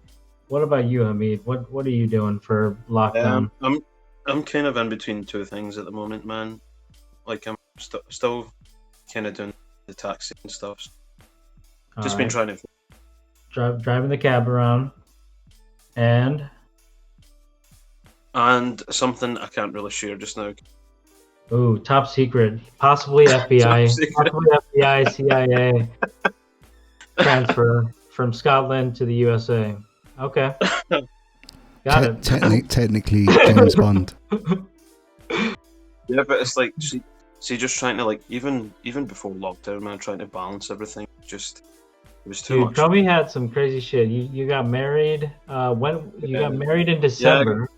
What about you, Hamid? What are you doing for lockdown? I'm kind of in between two things at the moment, man. Like I'm still kind of doing the taxi and stuff. Just been trying to driving the cab around, and something I can't really share just now. ooh, top secret, possibly FBI, Top secret. possibly FBI, CIA transfer from Scotland to the USA. Okay. Got it. Technically, James Bond. Yeah, but it's like, see, just trying to like even before lockdown, man, trying to balance everything. It was too Dude, much. Khromi had some crazy shit. You got married. When you got married in Yeah, December.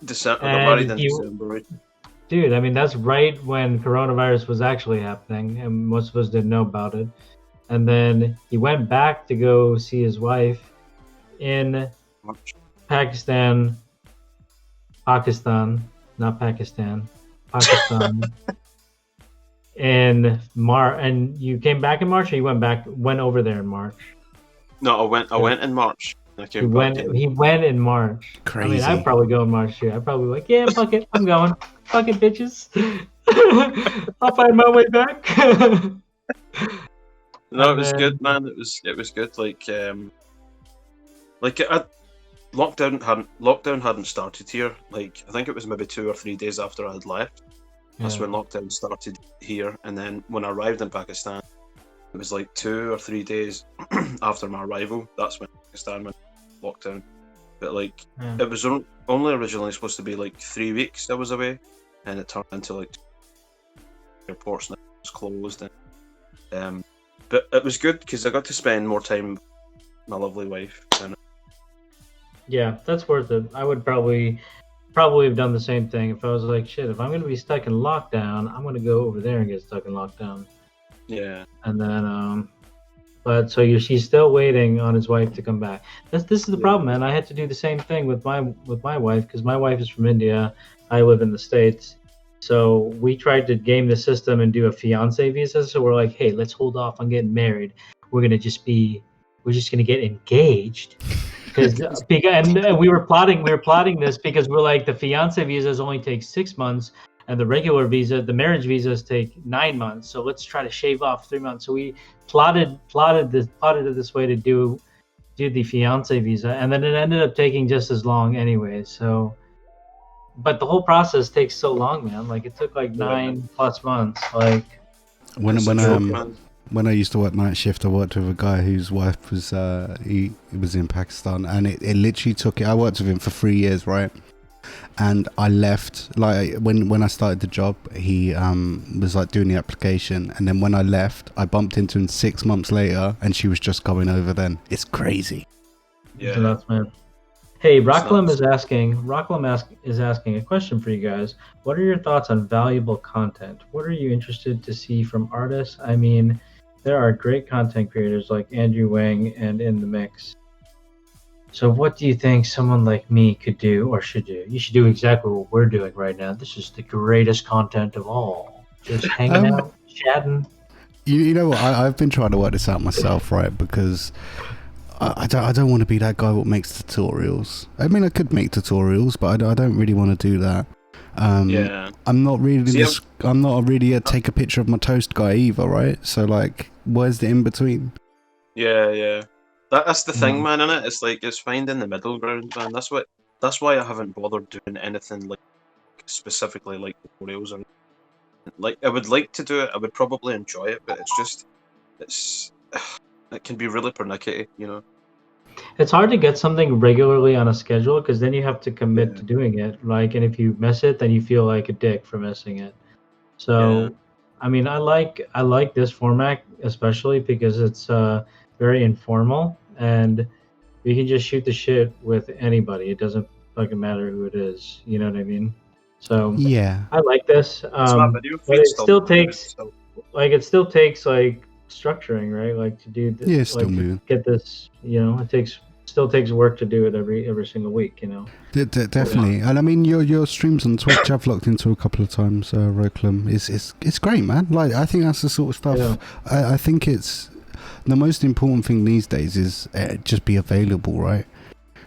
December. I got married in And December. Right? dude, I mean that's right when coronavirus was actually happening, and most of us didn't know about it. And then he went back to go see his wife in March. Pakistan, not Pakistan, Pakistan. in March, and you came back in March, or you went over there in March? No, I went in March. I came back in. He went in March. Crazy. I mean, I'd probably go in March too. I'd probably be like, yeah, fuck it, I'm going. Fuck it, bitches. I'll find my way back. No, it was good, man. It was good. Lockdown hadn't started here. Like, I think it was maybe 2 or 3 days after I had left. That's when lockdown started here. And then when I arrived in Pakistan, it was like 2 or 3 days after my arrival. That's when Pakistan went lockdown. But like, it was only originally supposed to be like 3 weeks I was away, and it turned into like airports now was closed. And but it was good because I got to spend more time with my lovely wife. And yeah, that's worth it. I would probably have done the same thing if I was like, shit, if I'm going to be stuck in lockdown, I'm going to go over there and get stuck in lockdown. yeah. And then, but so she's still waiting on his wife to come back. This is the problem, man. I had to do the same thing with my wife, because my wife is from India. I live in the States. So we tried to game the system and do a fiance visa. So we're like, hey, let's hold off on getting married. We're just gonna get engaged. And we were plotting this because we're like, the fiance visas only take 6 months, and the regular visa, the marriage visas, take 9 months. So let's try to shave off 3 months. So we plotted it this way to do the fiance visa, and then it ended up taking just as long anyway. So, but the whole process takes so long, man. Like, it took like 9+ months. Like, when I used to work night shift, I worked with a guy whose wife was he was in Pakistan, and it literally took it. I worked with him for 3 years, right? And I left, like, when I started the job, he was like doing the application, and then when I left, I bumped into him 6 months later, and she was just going over then. It's crazy. Yeah. So that's, man. Hey, Rocklam is asking a question for you guys. What are your thoughts on valuable content? What are you interested to see from artists? I mean, there are great content creators like Andrew Wang and In the Mix. So what do you think someone like me could do or should do? You should do exactly what we're doing right now. This is the greatest content of all. Just hanging out, chatting. You know what? I've been trying to work this out myself, right? Because I don't want to be that guy what makes tutorials. I mean, I could make tutorials, but I don't really want to do that. I'm not really I'm not really a take a picture of my toast guy either, right? So like, where's the in between? Yeah. That's the thing, man. Innit? It's like, it's finding the middle ground, man. That's why I haven't bothered doing anything like specifically like tutorials. And like, I would like to do it. I would probably enjoy it, but it can be really pernickety, you know. It's hard to get something regularly on a schedule, because then you have to commit to doing it. Like, and if you miss it, then you feel like a dick for missing it. So, I mean, I like this format especially because it's very informal, and we can just shoot the shit with anybody. It doesn't fucking matter who it is. You know what I mean? So yeah, I like this. But it still takes like structuring, right? Like, to do this, yeah, still like, moving. Get this, you know, still takes work to do it every single week, you know. Definitely. And I mean, your streams on Twitch, I've looked into a couple of times, Roklum. It's great, man. Like, I think that's the sort of stuff. I think it's the most important thing these days is just be available, right?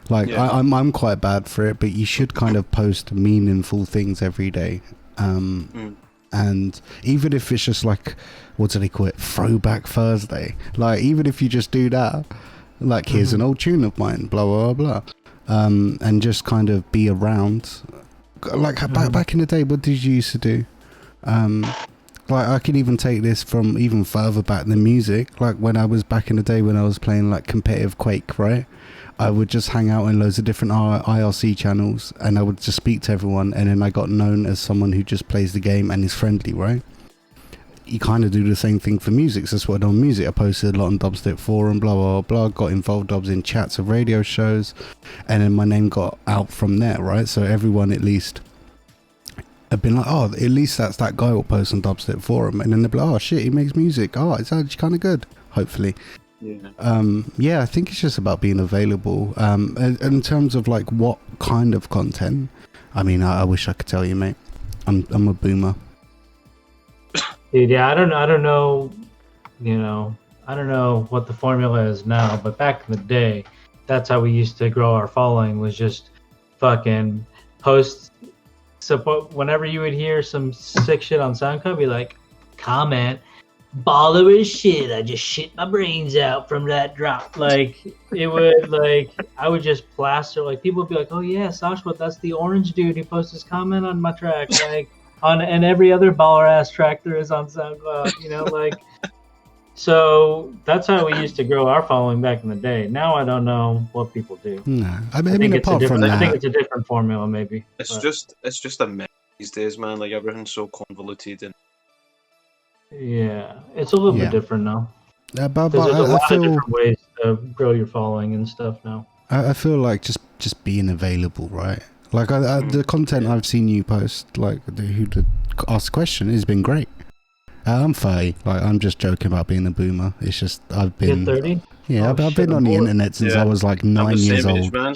Like, I'm quite bad for it, but you should kind of post meaningful things every day. And even if it's just like, what do they call it? Throwback Thursday. Like, even if you just do that, like, here's an old tune of mine, blah, blah, blah. And just kind of be around. Like, back in the day, what did you used to do? Like, I could even take this from even further back than music. Like, when I was back in the day when I was playing, like, competitive Quake, right? I would just hang out in loads of different IRC channels, and I would just speak to everyone, and then I got known as someone who just plays the game and is friendly, right? You kind of do the same thing for music. So that's what I done on music. I posted a lot on Dubstep Forum, blah, blah, blah, got involved in chats of radio shows, and then my name got out from there, right? So everyone at least... I've been like, oh, at least that's that guy who posts on Dubstep Forum, and then they'll be like, oh shit, he makes music. Oh, it's actually kind of good. Hopefully, yeah. I think it's just about being available. And in terms of like what kind of content, I mean, I wish I could tell you, mate. I'm a boomer. Dude, yeah, I don't know. You know, I don't know what the formula is now, but back in the day, that's how we used to grow our following. Was just fucking post. So whenever you would hear some sick shit on SoundCloud, be like, comment, baller as shit. I just shit my brains out from that drop. Like, it would, like, I would just plaster, like, people would be like, oh yeah, Sashwat, that's the orange dude who posts his comment on my track. Like, and every other baller ass track there is on SoundCloud, you know, like. So that's how we used to grow our following back in the day. Now I don't know what people do. No, I mean apart from that, I think it's a different formula, maybe. It's just a mess these days, man. Like everything's so convoluted and yeah, it's a little bit different now. But There's a lot of different ways to grow your following and stuff now. I feel like just being available, right? Like the content I've seen you post, like who to ask a question, has been great. I'm 30. Like, I'm just joking about being a boomer. It's just I've been. You're 30? Yeah, I've been on the internet since I was like 9 years old. Man.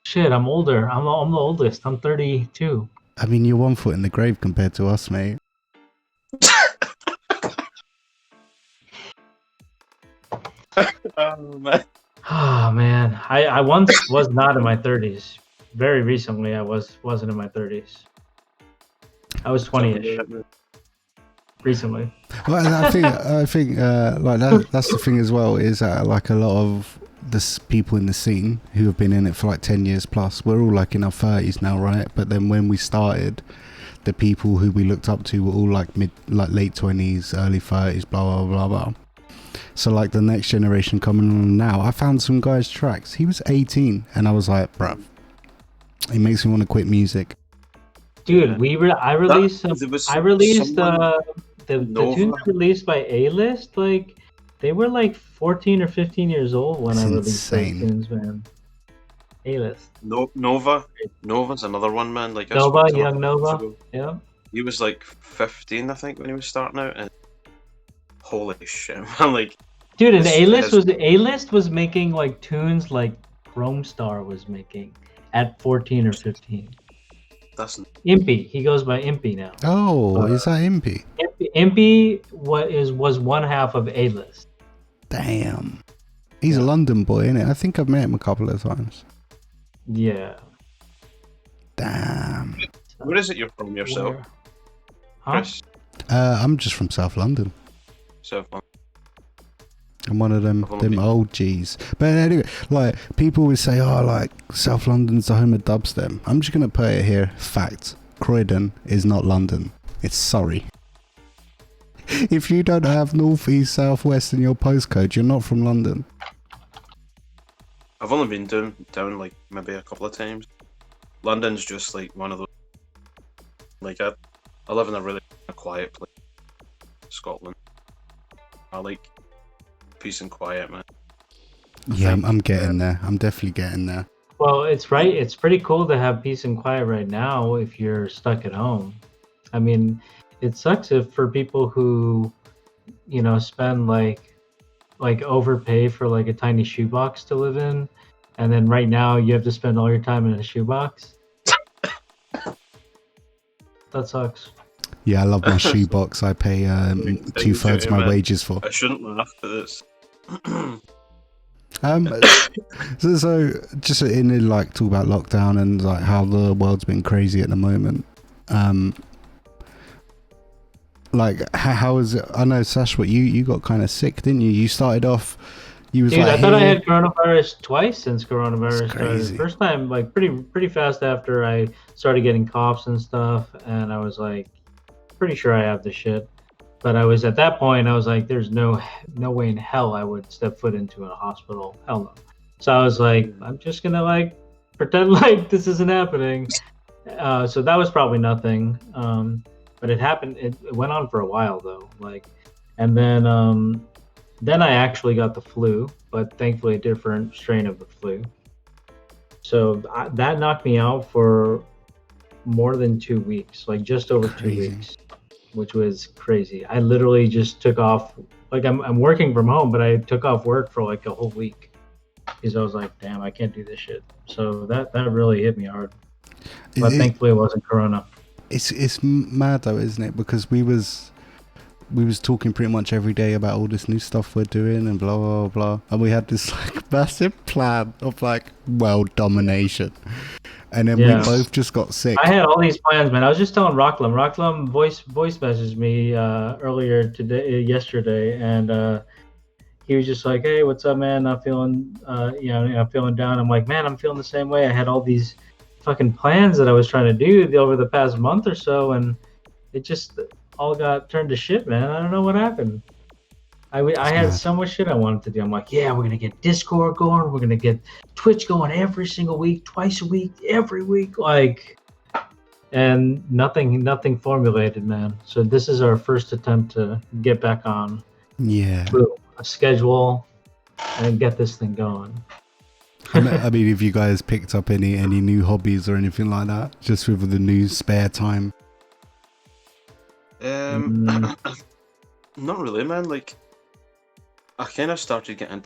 Shit, I'm older. I'm the oldest. I'm 32. I mean, you're 1 foot in the grave compared to us, mate. Oh man. Oh man, I once was not in my 30s. Very recently, I wasn't in my 30s. I was 20ish. Recently. Well, I think like that's the thing as well, is that like a lot of the people in the scene who have been in it for like 10 years plus, we're all like in our 30s now, right? But then when we started, the people who we looked up to were all like late 20s, early 30s, blah blah blah blah. So like the next generation coming on now, I found some guy's tracks. He was 18, and I was like, bruv, it makes me want to quit music. Dude, I released the tunes released by A-List, like they were like 14 or 15 years old when I released those tunes, man. A-List. Nova's another one, man. Like Young Nova. Yeah. He was like 15, I think, when he was starting out, and holy shit, man! Like, dude, and A-List was making like tunes like Chrome Star was making at 14 or 15. That's Impy. He goes by Impy now. Oh, is that Impy? Impy was one half of A-List. Damn. He's a London boy, isn't it? I think I've met him a couple of times. Yeah. Damn. Where is it you're from yourself? Huh? Chris? I'm just from South London. South London. I'm one of them old G's. But anyway, like, people would say, oh, like, South London's the home of dubstep. I'm just going to put it here. Fact. Croydon is not London. It's Surrey. If you don't have north, east, south, west in your postcode, you're not from London. I've only been down like maybe a couple of times. London's just like one of those. Like I live in a really quiet place, Scotland. I like peace and quiet, man. Yeah, I'm getting there. I'm definitely getting there. Well, it's right. It's pretty cool to have peace and quiet right now if you're stuck at home. I mean, it sucks if for people who, you know, spend like overpay for like a tiny shoebox to live in, and then right now you have to spend all your time in a shoebox. That sucks. Yeah, I love my shoebox. I pay 2/3 of my wages for. I shouldn't laugh at this. So just in like talk about lockdown and like how the world's been crazy at the moment. Like how is it? I know, Sashwat, you got kind of sick, didn't you? You started off. You was Dude, like, I thought I had coronavirus twice since coronavirus crazy. started. First time, like pretty fast after I started getting coughs and stuff, and I was like, pretty sure I have the shit. But I was at that point, I was like, there's no way in hell I would step foot into a hospital. Hell no. So I was like, I'm just gonna like pretend like this isn't happening. So that was probably nothing. But it happened. It went on for a while though. Like, and then I actually got the flu, but thankfully a different strain of the flu. So that knocked me out for more than 2 weeks, like just over Crazy. 2 weeks, which was crazy. I literally just took off. Like I'm working from home, but I took off work for like a whole week because I was like, damn, I can't do this shit. So that really hit me hard. But thankfully it wasn't Corona. It's mad though, isn't it? Because we was talking pretty much every day about all this new stuff we're doing and blah blah blah, and we had this like massive plan of like world domination, and then we both just got sick. I had all these plans, man. I was just telling Rocklam. Rocklam voice messaged me yesterday, and he was just like, "Hey, what's up, man? I'm feeling, I'm feeling down." I'm like, "Man, I'm feeling the same way. I had all these fucking plans that I was trying to do over the past month or so, and it just all got turned to shit, man. I don't know what happened. I had so much shit I wanted to do. I'm like, yeah, we're gonna get Discord going. We're gonna get Twitch going every single week, twice a week, every week, like, and nothing formulated, man. So this is our first attempt to get back on, a schedule, and get this thing going. I mean, if you guys picked up any new hobbies or anything like that, just with the new spare time. Not really, man. Like, I kind of started getting.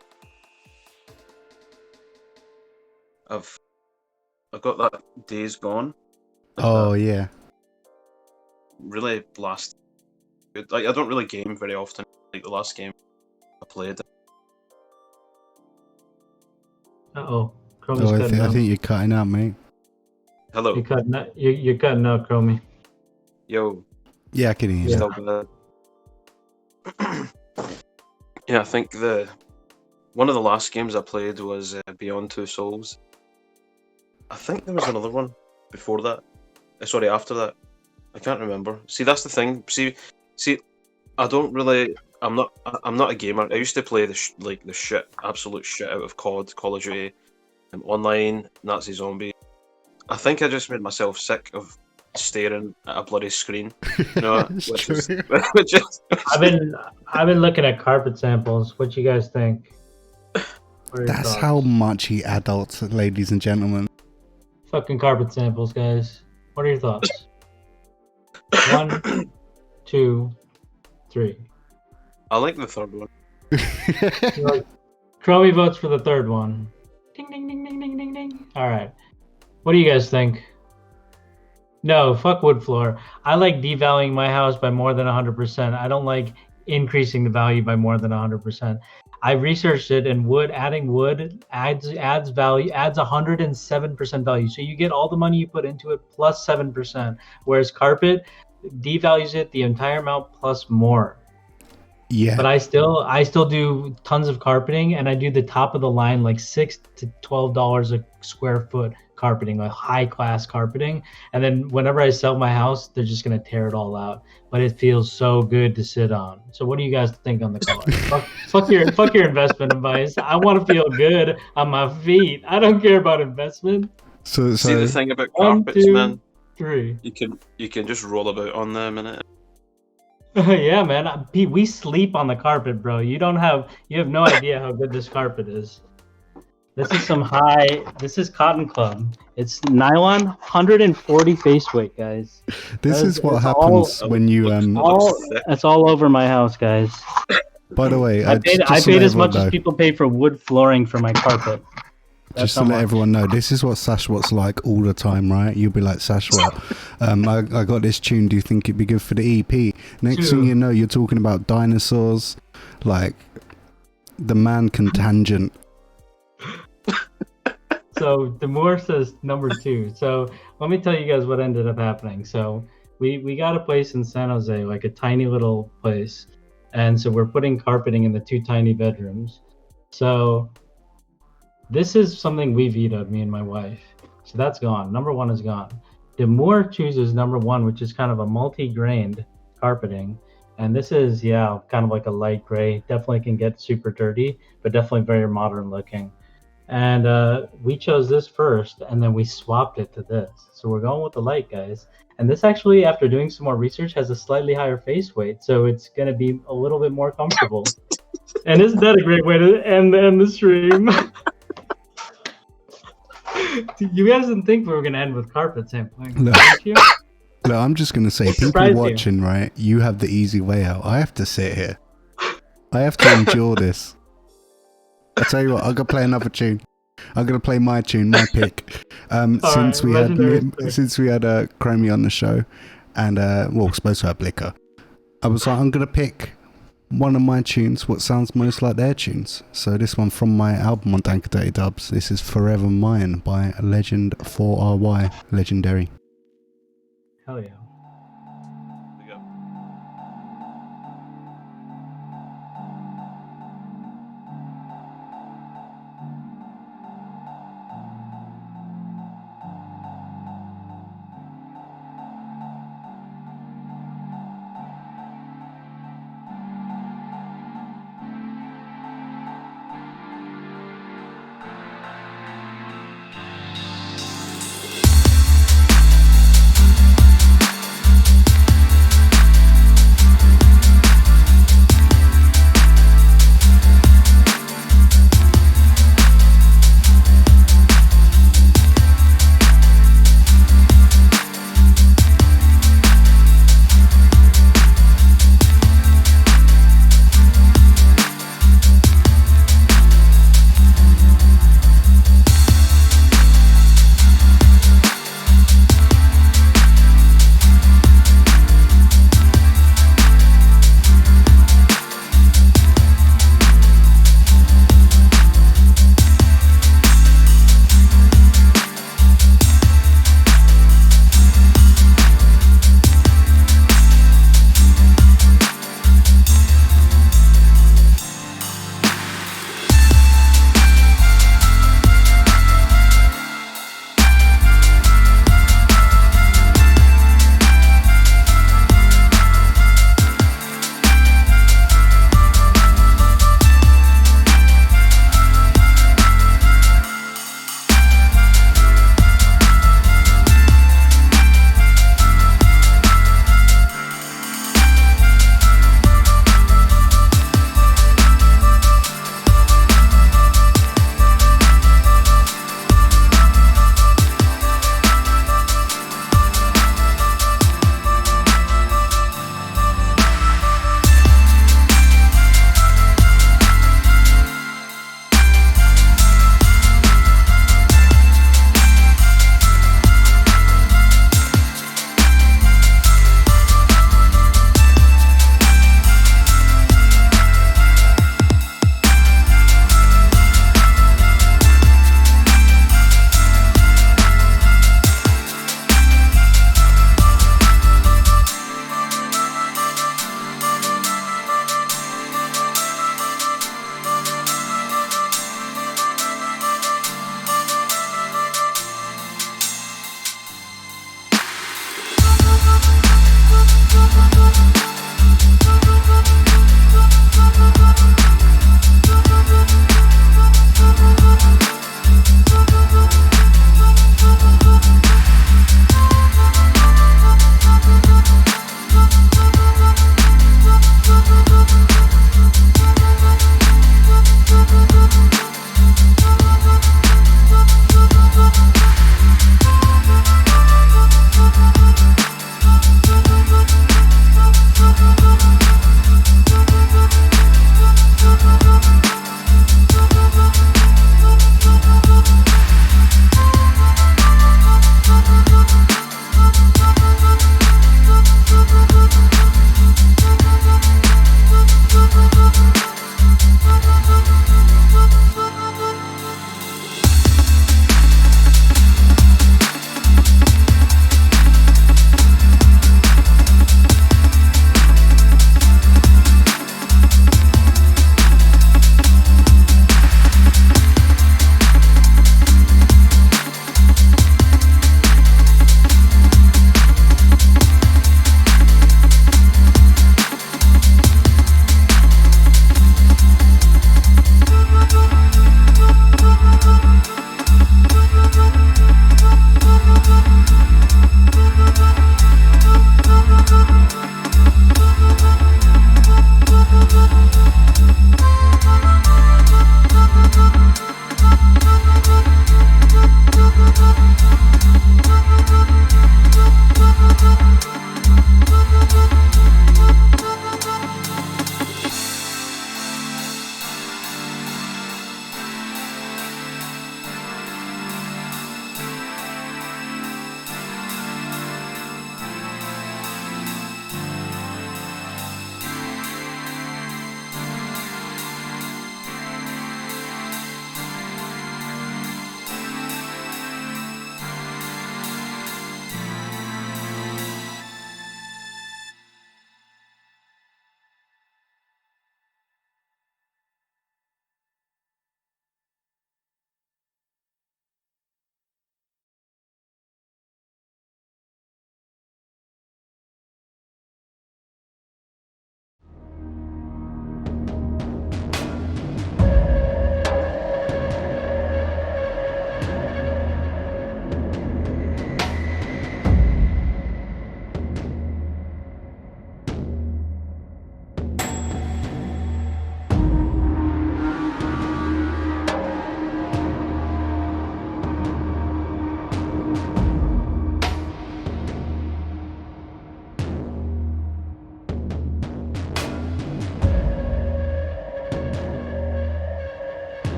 I got that Days Gone. Oh yeah. Really blast. Like, I don't really game very often. Like the last game I played. Uh-oh. I think you're cutting out, mate. Hello. You're cutting out, Khromi. Yo. Yeah, I can hear you. Still bad. Yeah, I think one of the last games I played was Beyond Two Souls. I think there was another one before that. Sorry, after that. I can't remember. See, that's the thing. See, I don't really. I'm not a gamer. I used to play the absolute shit out of COD, Call of Duty, online, Nazi Zombie. I think I just made myself sick of staring at a bloody screen. You know, I've been looking at carpet samples. What you guys think? That's how much he adults, ladies and gentlemen. Fucking carpet samples, guys. What are your thoughts? 1, 2, 3. I like the third one. Khromi votes for the third one. Ding ding ding ding ding ding ding. All right. What do you guys think? No, fuck wood floor. I like devaluing my house by more than 100%. I don't like increasing the value by more than 100%. I researched it, and adding wood adds value, adds 107% value. So you get all the money you put into it plus 7%, whereas carpet devalues it the entire amount plus more. Yeah. But I still do tons of carpeting, and I do the top of the line, like $6 to $12 a square foot carpeting, like high class carpeting. And then whenever I sell my house, they're just gonna tear it all out. But it feels so good to sit on. So what do you guys think on the color? fuck your investment advice. I want to feel good on my feet. I don't care about investment. So see, the thing about carpets, 1, 2, man. 3. You can just roll about on them in it. Yeah, man. We sleep on the carpet, bro. You have no idea how good this carpet is. This is Cotton Club. It's nylon, 140 face weight, guys. This is what happens when you It's all over my house, guys. By the way, I paid as much as people pay for wood flooring for my carpet. Just to let everyone know, this is what Sashwat's like all the time, right? You'll be like, Sashwat, I got this tune. Do you think it'd be good for the EP? Next thing you know, you're talking about dinosaurs. Like, the man can tangent. So Demore says number 2. So let me tell you guys what ended up happening. So we got a place in San Jose, like a tiny little place, and so we're putting carpeting in the 2 tiny bedrooms. So this is something we vetoed, me and my wife. So that's gone. Number 1 is gone. Demore chooses number 1, which is kind of a multi-grained carpeting, And this is, yeah, kind of like a light gray. Definitely can get super dirty, but definitely very modern looking. And we chose this first, and then we swapped it to this. So we're going with the light, guys. And this actually, after doing some more research, has a slightly higher face weight, so it's going to be a little bit more comfortable. And isn't that a great way to end the stream? You guys didn't think we were going to end with carpet sampling, No. did you? Look, I'm just going to say, people Surprise you. watching, right, you have the easy way out. I have to sit here. I have to endure this. I tell you what, I'm going to play another tune. I'm going to play my tune, my pick. Since we had Khromi on the show, and, well, supposed to have Blicker, I was like, I'm going to pick one of my tunes, what sounds most like their tunes. So this one from my album on Dank Dirty Dubs. This is Forever Mine by Legend4ry, Legendary. Hell yeah. We go.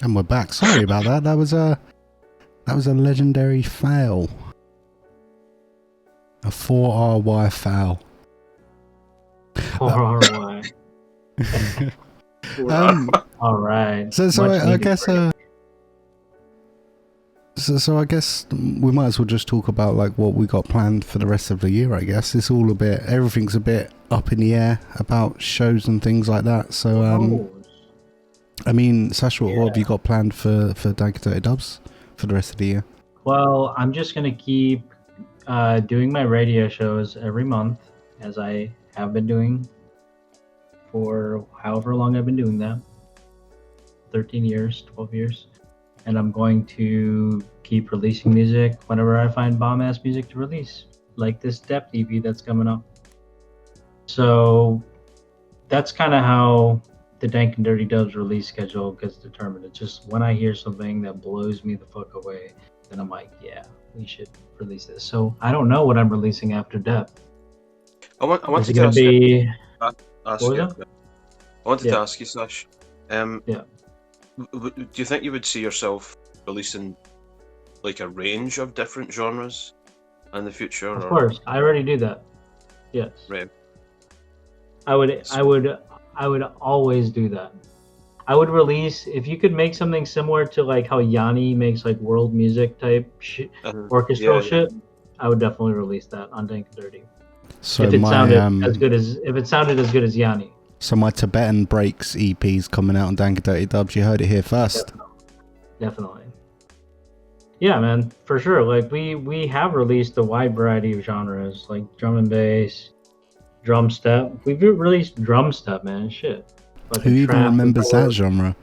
And we're back. Sorry about that. That was a legendary fail. A 4RY foul. 4RY. All right. So I guess So I guess we might as well just talk about like what we got planned for the rest of the year. I guess it's all everything's a bit up in the air about shows and things like that. So I mean, Sashwat, what have you got planned for Dank Dirty Dubs for the rest of the year? Well, I'm just gonna keep doing my radio shows every month, as I have been doing for however long I've been doing that. 13 years, 12 years. And I'm going to keep releasing music whenever I find bomb-ass music to release, like this Depth EP that's coming up. So that's kind of how the Dank and Dirty Dubs release schedule gets determined. It's just when I hear something that blows me the fuck away, then I'm like, yeah, we should release this. So I don't know what I'm releasing after Depth. I wanted to ask you, Sash. Yeah. Do you think you would see yourself releasing like a range of different genres in the future? Of course, I already do that. Yes. Right. I would always do that. I would release, if you could make something similar to like how Yanni makes like world music type orchestral shit, I would definitely release that on Dank and Dirty. So if it sounded as good as Yanni. So my Tibetan Breaks EP's coming out on Dank and Dirty Dubs. You heard it here first. Definitely. Yeah, man, for sure. Like we have released a wide variety of genres, like drum and bass, drum step. We've released drum step, man. Shit. Who even remembers that genre?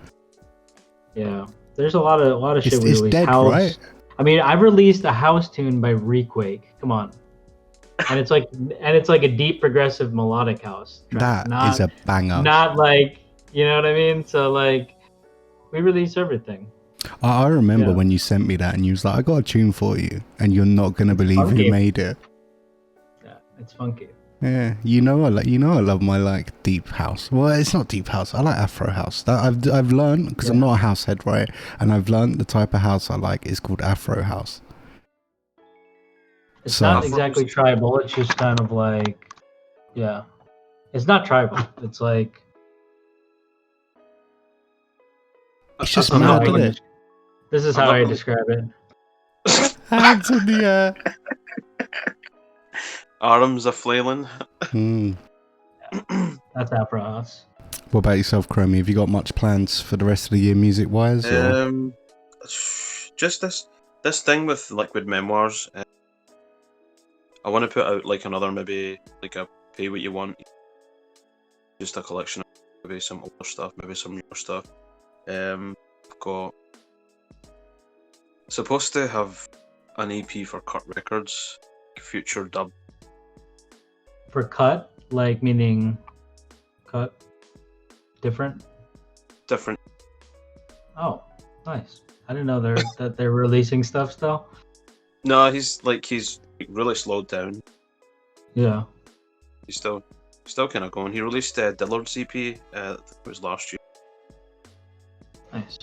Yeah, there's a lot of shit we released. It's dead, house, right? I mean, I released a house tune by Requake. Come on. And it's like a deep progressive melodic house track. That is a banger. Not like, you know what I mean? So like, we release everything. I remember when you sent me that and you was like, I got a tune for you, and you're not gonna believe who made it. Yeah, it's funky. Yeah, I love my like deep house. Well, it's not deep house. I like Afro house. That I've learned because I'm not a house head, right? And I've learned the type of house I like is called Afro house. It's not exactly tribal. It's just kind of like, yeah. It's not tribal. It's like... It's just mad, isn't it? This is how I describe it. Hands in the air. Arms a flailing. That's Afro house. What about yourself, Khromi? Have you got much plans for the rest of the year, music-wise? Just this thing with Liquid Memoirs. I want to put out like another, maybe like a pay what you want, just a collection of maybe some older stuff, maybe some newer stuff. I've got supposed to have an EP for Cut Records, future dub. For cut, like meaning cut different? Different. Oh, nice. I didn't know that they're releasing stuff still. No, he's really slowed down. Yeah. He's still kind of going. He released Dillard's EP. I think it was last year. Nice.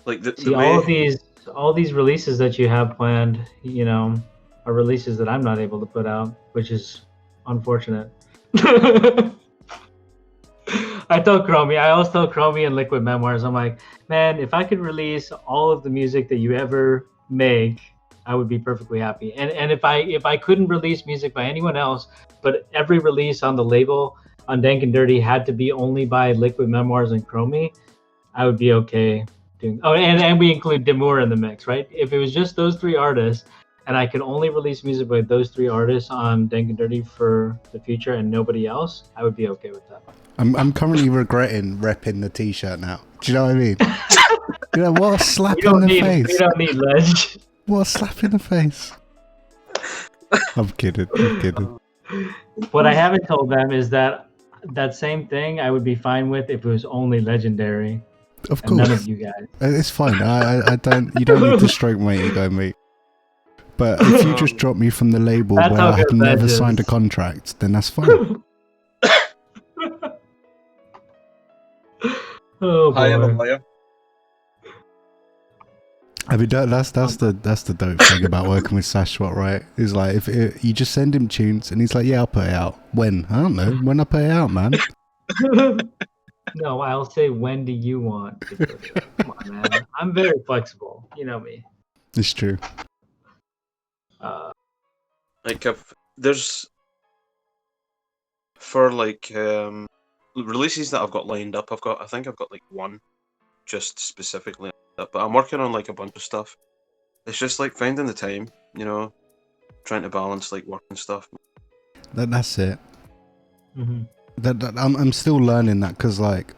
Like all these releases that you have planned, you know, are releases that I'm not able to put out, which is unfortunate. I always tell Khromi and Liquid Memoirs, I'm like, man, if I could release all of the music that you ever make, I would be perfectly happy. And if I couldn't release music by anyone else, but every release on the label on Dank and Dirty had to be only by Liquid Memoirs and Khromi, I would be okay doing. Oh, and we include Demur in the mix, right? If it was just those three artists, and I could only release music by those three artists on Dank and Dirty for the future and nobody else, I would be okay with that. I'm currently regretting repping the t-shirt now. Do you know what I mean? You know, what a slap in the face. We don't need Ledge. What a slap in the face. I'm kidding. What I haven't told them is that same thing I would be fine with if it was only Legendary. Of course. None of you guys. It's fine. I don't. You don't need to stroke my ego, mate. But if you just drop me from the label where I have never signed a contract, then that's fine. Oh Hi, I'm a boy. lawyer. I mean, that's the dope thing about working with Sashwat, right? Is like if you just send him tunes and he's like, yeah, I'll put it out. When? I don't know. When I put it out, man. No, I'll say, when do you want to put it up? Come on, man. I'm very flexible. You know me. It's true. Like, there's for like releases that I've got lined up. I think I've got like one just specifically, but I'm working on like a bunch of stuff. It's just like finding the time, trying to balance like work and stuff. That's it. Mm-hmm. I'm still learning that because like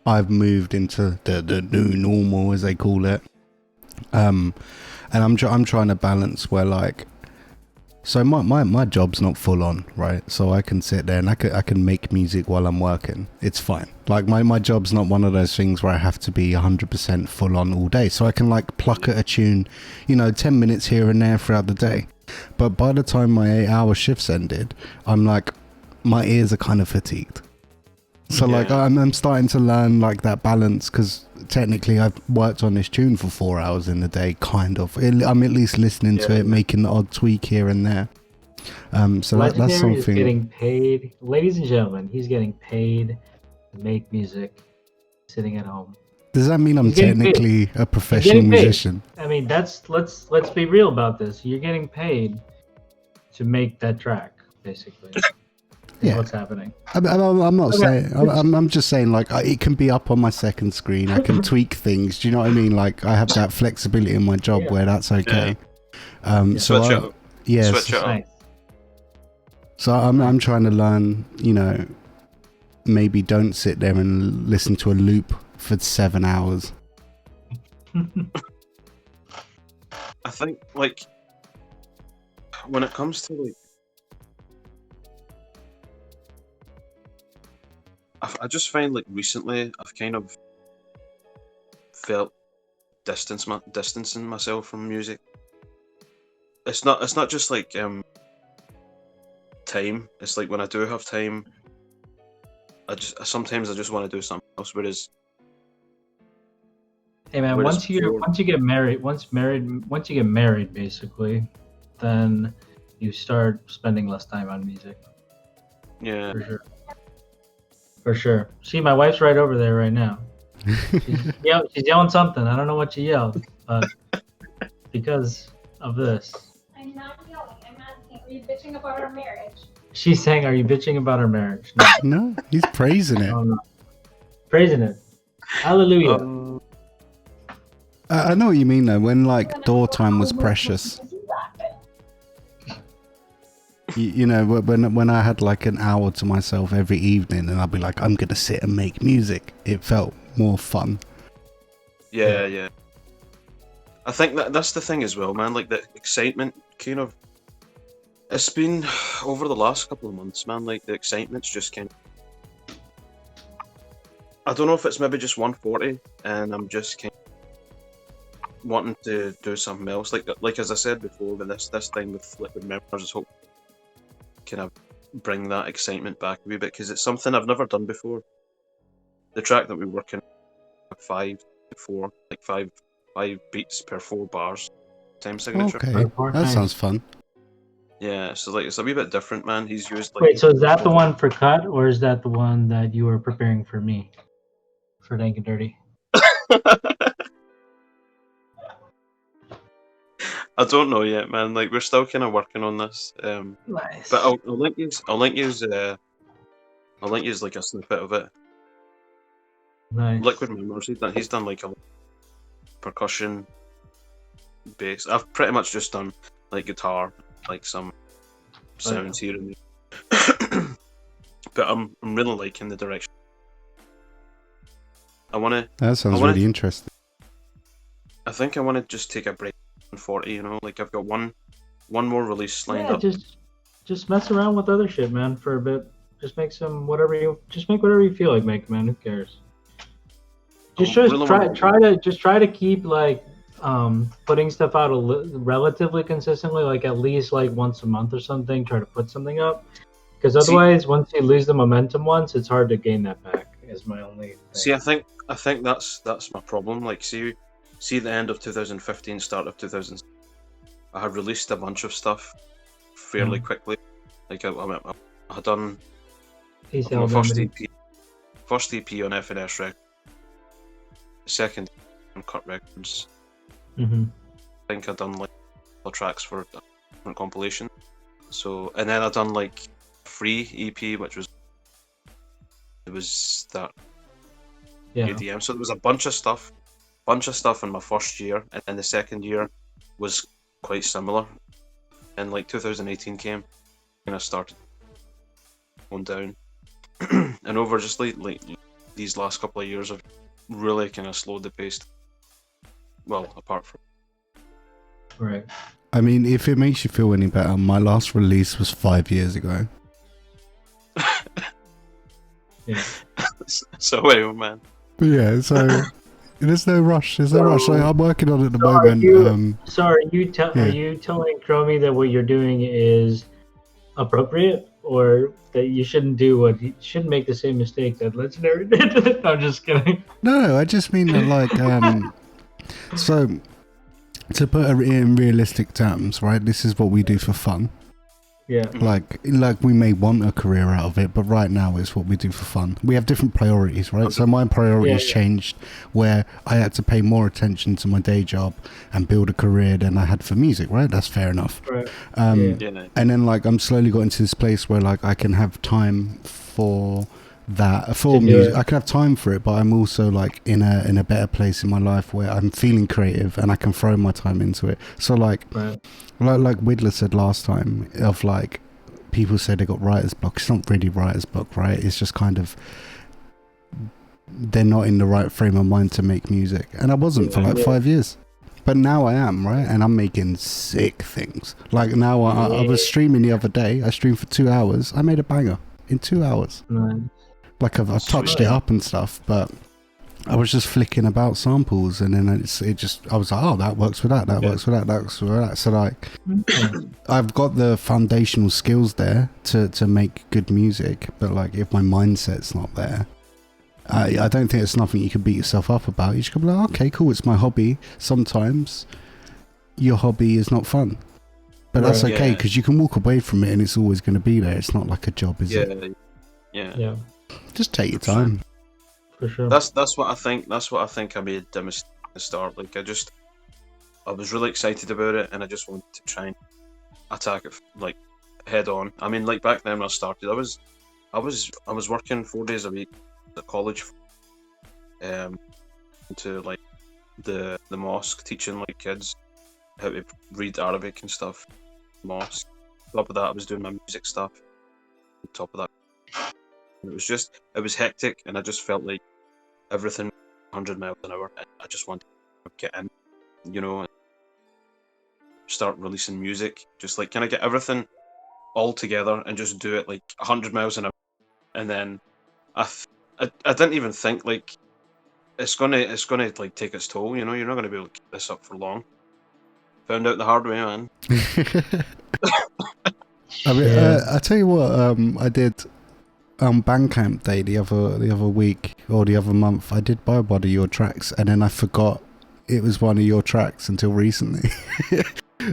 I've moved into the new normal, as they call it. And I'm trying to balance where like, so my job's not full on, right? So I can sit there and I can make music while I'm working. It's fine. Like my job's not one of those things where I have to be 100% full on all day. So I can like pluck at a tune, 10 minutes here and there throughout the day. But by the time my 8-hour shifts ended, I'm like, my ears are kind of fatigued. So like I'm starting to learn like that balance, because technically I've worked on this tune for 4 hours in the day, kind of. I'm at least listening to it, making the odd tweak here and there. So that's Legendary is something. getting paid, ladies and gentlemen. He's getting paid to make music, sitting at home. Does that mean I'm He's getting technically a professional musician? I mean, let's be real about this. You're getting paid to make that track, basically. Yeah. What's happening? I'm not saying. I'm just saying, like, it can be up on my second screen. I can tweak things. Do you know what I mean? Like, I have that flexibility in my job where that's okay. So Switch it up. yes. Switch it up. Nice. So I'm trying to learn. Maybe don't sit there and listen to a loop for 7 hours. I think like when it comes to like, I just find like recently I've kind of felt distancing myself from music. It's not just like time. It's like when I do have time, sometimes I just want to do something else. Whereas, hey man, once you get married, basically, then you start spending less time on music. Yeah. For sure. See, my wife's right over there right now. She's yelling something. I don't know what she yelled, but because of this. I'm not yelling. I'm asking, are you bitching about our marriage? She's saying, "Are you bitching about our marriage?" No, No, he's praising it. no, no. Praising it. Hallelujah. I know what you mean though. When like door time was precious. When I had like an hour to myself every evening, and I'd be like, I'm gonna sit and make music. It felt more fun. Yeah. I think that's the thing as well, man. Like the excitement, kind of. It's been over the last couple of months, man. Like the excitement's just kind of. I don't know if it's maybe just 140, and I'm just kind of wanting to do something else. Like as I said before, with this thing with Liquid Memories, I just hope kind of bring that excitement back a wee bit, because it's something I've never done before. The track that we work in, 5 beats per 4 bars, same signature. Okay, that sounds fun. Yeah, so like it's a wee bit different, man. He's used like. Wait, so is that the one for cut, or is that the one that you were preparing for me, for Dank and Dirty? I don't know yet, man. Like we're still kind of working on this. Nice. But I'll link you like a snippet of it. Nice. Liquid Memories. He's done like a percussion, bass. I've pretty much just done like guitar, like some sounds here and there. But I'm really liking the direction. That sounds really interesting. I think I want to just take a break on 40. Like I've got one more release lined up. Just mess around with other shit, man, for a bit. Just make whatever you feel like making, man. Who cares? Try to keep like putting stuff out relatively consistently, like at least like once a month or something. Try to put something up, because otherwise, once you lose the momentum it's hard to gain that back. is my only thing. See, I think that's my problem. Like, see the end of 2015, start of 2000, I had released a bunch of stuff fairly quickly. Like I had done Peace my out, first Remedy. EP on FNS Records, second on Cut Records. Mhm. I think I'd done like the tracks for a different compilation. So, and then I'd done like a free EP, which was that Yeah. ADM. So there was a bunch of stuff in my first year, and then the second year was quite similar. And like 2018 came, and I started going down. And over just like these last couple of years, I've really kind of slowed the pace. Well, apart from Right. I mean, if it makes you feel any better, my last release was 5 years ago. Yeah. so anyway, man. But yeah, so there's no rush. There's no rush. Like, I'm working on it at the So moment. are you telling Khromi that what you're doing is appropriate, or that you shouldn't shouldn't make the same mistake that Legendary did? I'm just kidding. No, I just mean that, like, so to put it in realistic terms, right? This is what we do for fun. Yeah. Like we may want a career out of it, but right now it's what we do for fun. We have different priorities, right? So my priorities changed, where I had to pay more attention to my day job and build a career than I had for music, right? That's fair enough. Right. And then like I'm slowly got into this place where like I can have time for that, for music. I can have time for it, but I'm also like in a better place in my life where I'm feeling creative and I can throw my time into it. So like like Widler said last time, of like people say they got writer's block. It's not really writer's block, right? It's just kind of they're not in the right frame of mind to make music, and I wasn't for like 5 years, but now I am, right? And I'm making sick things. Like now I was streaming the other day. I streamed for 2 hours. I made a banger in 2 hours. Like I've touched it up and stuff, but I was just flicking about samples, and then I was like, oh, that works with that, works with that, that works with that. So like, I've got the foundational skills there to make good music, but like if my mindset's not there, I don't think it's nothing you can beat yourself up about. You just go like, okay, cool, it's my hobby. Sometimes your hobby is not fun, but that's okay, because you can walk away from it and it's always going to be there. It's not like a job, is it? Yeah. Just take your time. For sure. That's what I think. That's what I think I made the mistake at the start. Like I was really excited about it, and I just wanted to try and attack it like head on. I mean, like back then when I started, I was working 4 days a week at college, to like the mosque, teaching like kids how to read Arabic and stuff. Mosque. On top of that, I was doing my music stuff. On top of that. It was hectic, and I just felt like everything 100 miles an hour, and I just wanted to get in, and start releasing music, just like kind of get everything all together and just do it like 100 miles an hour. And then I didn't even think like it's gonna like take its toll, you're not gonna be able to keep this up for long. Found out the hard way, man. I mean, I tell you what, I did. Bandcamp Day the other week or the other month, I did buy one of your tracks, and then I forgot it was one of your tracks until recently.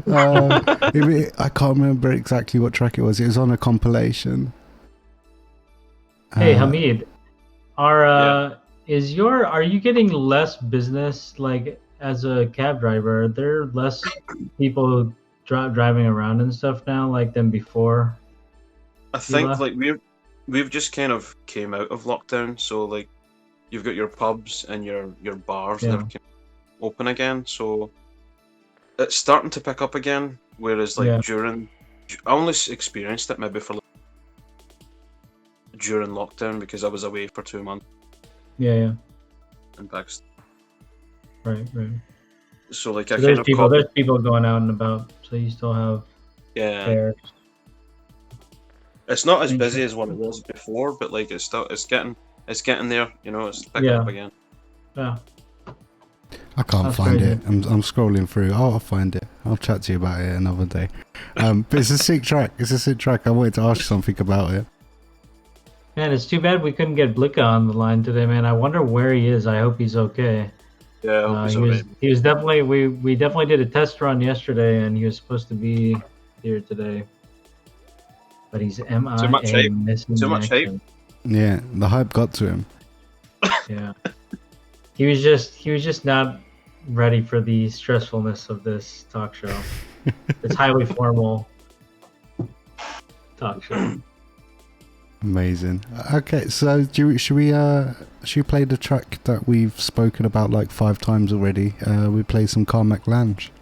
I can't remember exactly what track it was. It was on a compilation. Hey Hamid, are you getting less business like as a cab driver? Are there less people driving around and stuff now like than before? I think like we've just kind of came out of lockdown, so like you've got your pubs and your bars and everything open again, so it's starting to pick up again. Whereas like I only experienced it maybe for during lockdown because I was away for 2 months. Yeah. In Pakistan. Right. So like there's people going out and about, so you still have fares. It's not as busy as what it was before, but like it's getting there, it's picking up again. Yeah. I can't find it. I'm scrolling through. I'll find it. I'll chat to you about it another day. But it's a sick track. I wanted to ask you something about it. Man, it's too bad we couldn't get Blicka on the line today, man. I wonder where he is. I hope he's okay. Yeah, I hope he's he was alright. he was definitely we definitely did a test run yesterday, and he was supposed to be here today, but he's much MIA, hype. missing Too in much hype. action. Yeah, the hype got to him. Yeah, he was just not ready for the stressfulness of this talk show. It's highly formal talk show. Amazing. Okay, so should we play the track that we've spoken about like 5 times already? We play some Carmack Lounge.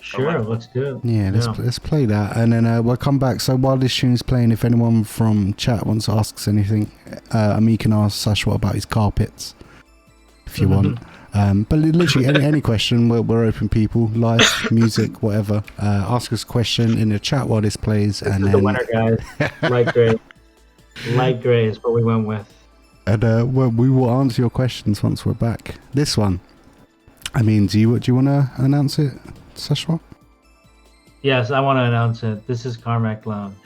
Sure, let's do it. Yeah, let's play that, and then we'll come back. So while this tune's playing, if anyone from chat wants to ask us anything, Ami can ask Sashwat about his carpets if you want. But literally any question, we're open people, live, music, whatever. Ask us a question in the chat while this plays, This and is then the winner, guys. Light gray is what we went with. and we will answer your questions once we're back. This one, I mean, do you want to announce it, Sashwat? Yes, I want to announce it. This is Carmack Lounge.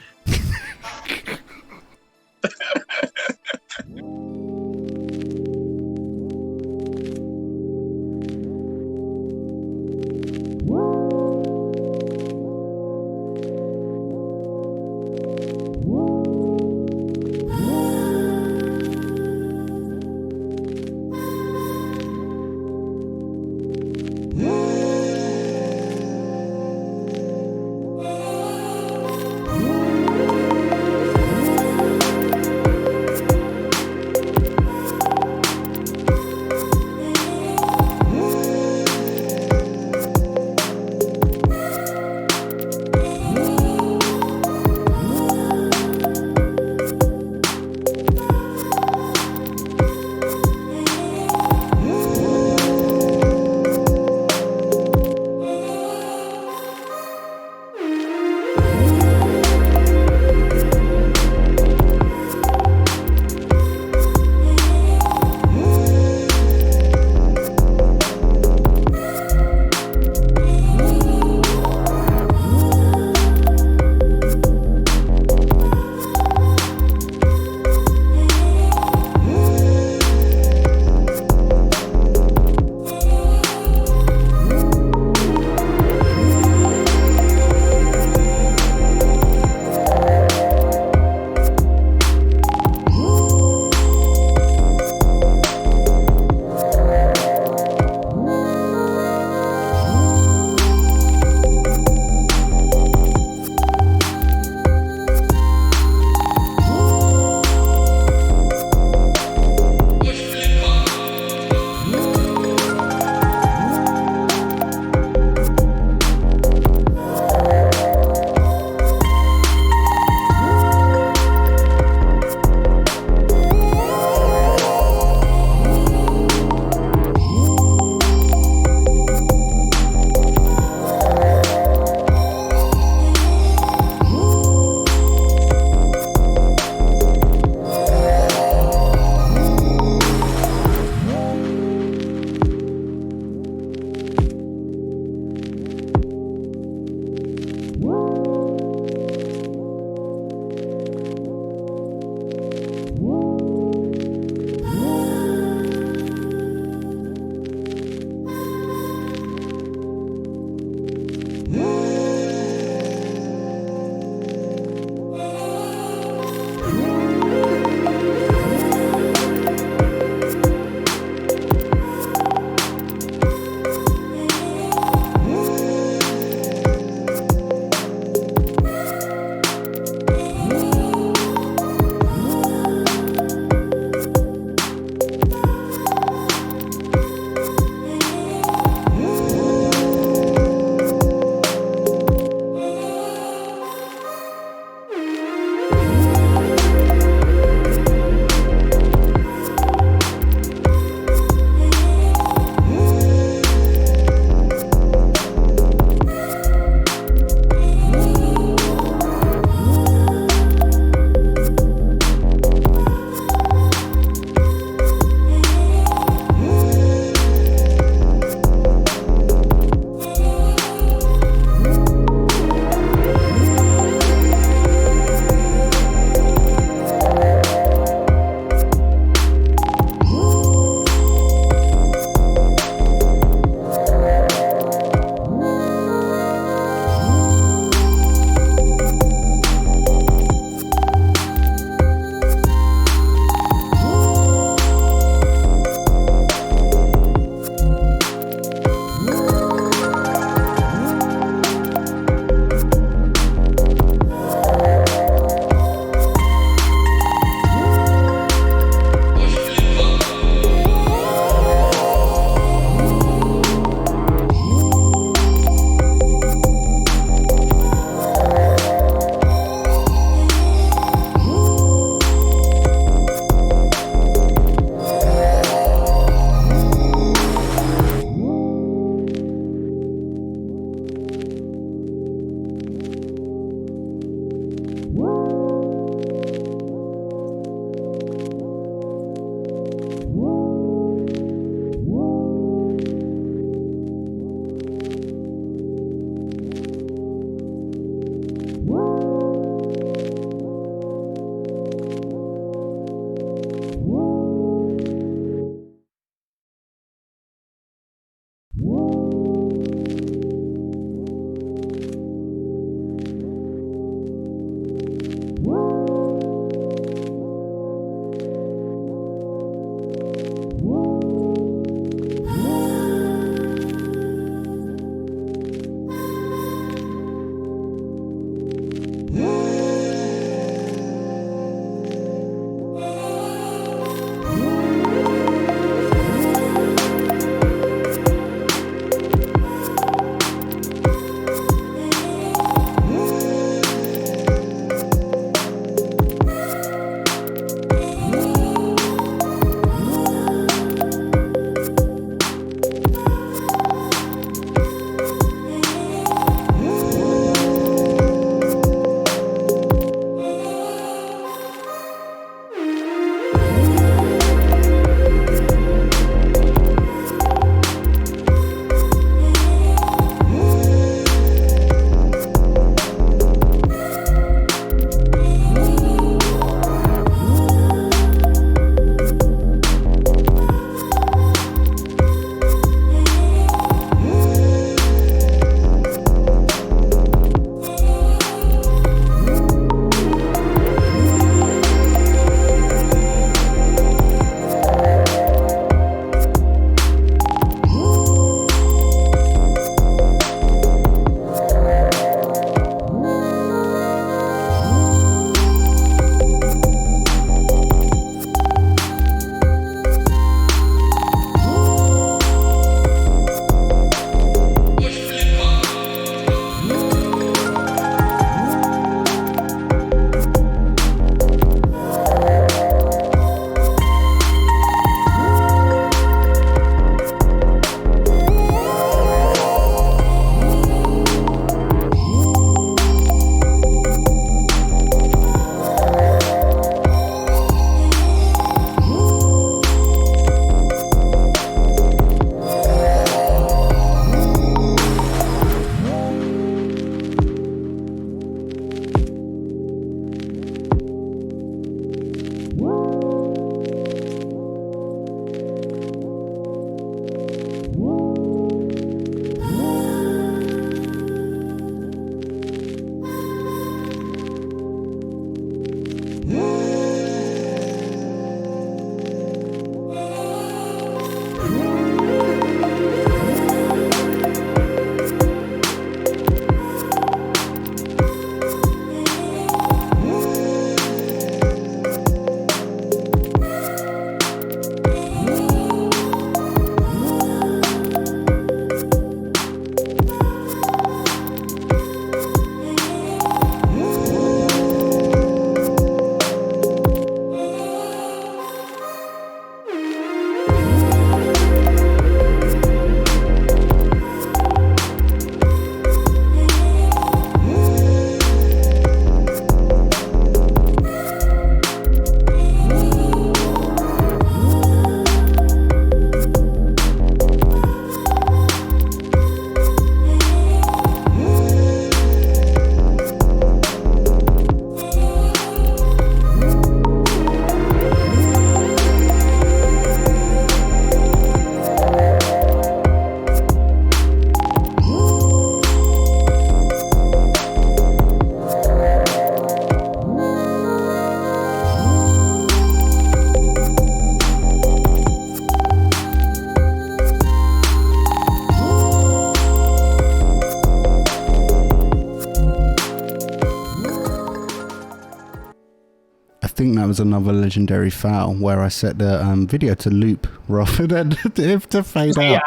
was another legendary foul where I set the video to loop rather than to fade out.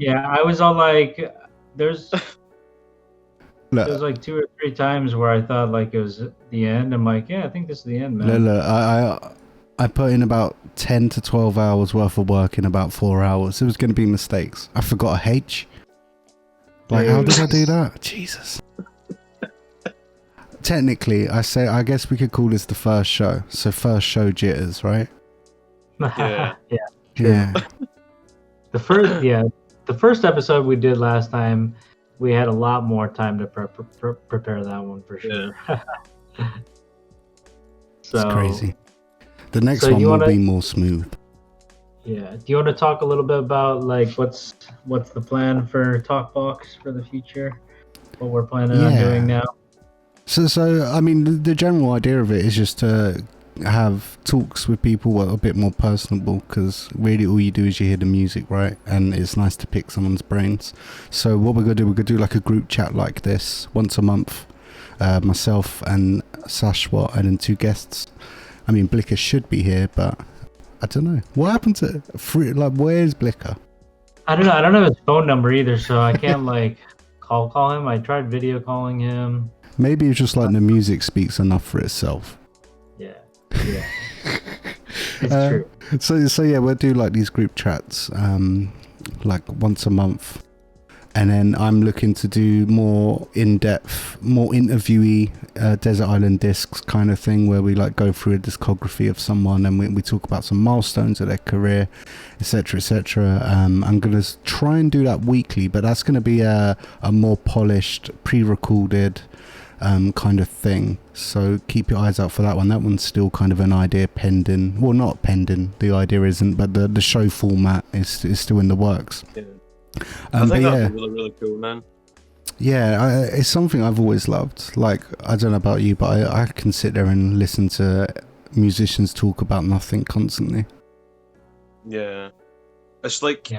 I was all like, there's Look, like 2 or 3 times where I thought like it was the end. I'm like, yeah, I think this is the end, man. look, I put in about 10 to 12 hours worth of work in about 4 hours. It was going to be mistakes. I forgot a H. Like, how did I do that? Jesus. Technically, I guess we could call this the first show. So first show jitters, right? Yeah. Yeah. The first episode we did last time, we had a lot more time to prepare that one for sure. It's crazy. The next one will be more smooth. Yeah. Do you want to talk a little bit about like what's the plan for Talkbox for the future? What we're planning on doing now? So I mean, the general idea of it is just to have talks with people that are a bit more personable, because really all you do is you hear the music, right? And it's nice to pick someone's brains. So what we're gonna do like a group chat like this once a month. Myself and Sashwat and then 2 guests. I mean, Blicker should be here, but I don't know. What happened to where's Blicker? I don't know. I don't have his phone number either, so I can't like call him. I tried video calling him. Maybe it's just like the music speaks enough for itself. Yeah. It's true. So yeah, we'll do like these group chats, like once a month, and then I'm looking to do more in-depth, more interviewee, Desert Island Discs kind of thing, where we like go through a discography of someone and we talk about some milestones of their career, etc., etc. I'm gonna try and do that weekly, but that's gonna be a more polished, pre-recorded kind of thing. So keep your eyes out for that one. That one's still kind of an idea pending. Well, not pending. The idea isn't, but the show format is still in the works. Yeah. I think that'd be really, really cool, man. Yeah, it's something I've always loved. Like, I don't know about you, but I can sit there and listen to musicians talk about nothing constantly. Yeah. It's like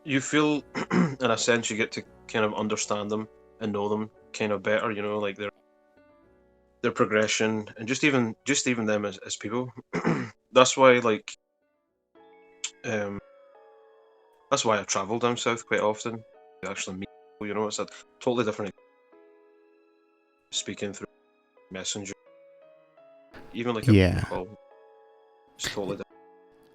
you feel, in a sense, you get to kind of understand them and know them kind of better, you know, like their progression and just even them as people. That's why that's why I travel down south quite often to actually meet people, you know. It's a totally different speaking through messenger, even like a call. It's totally different.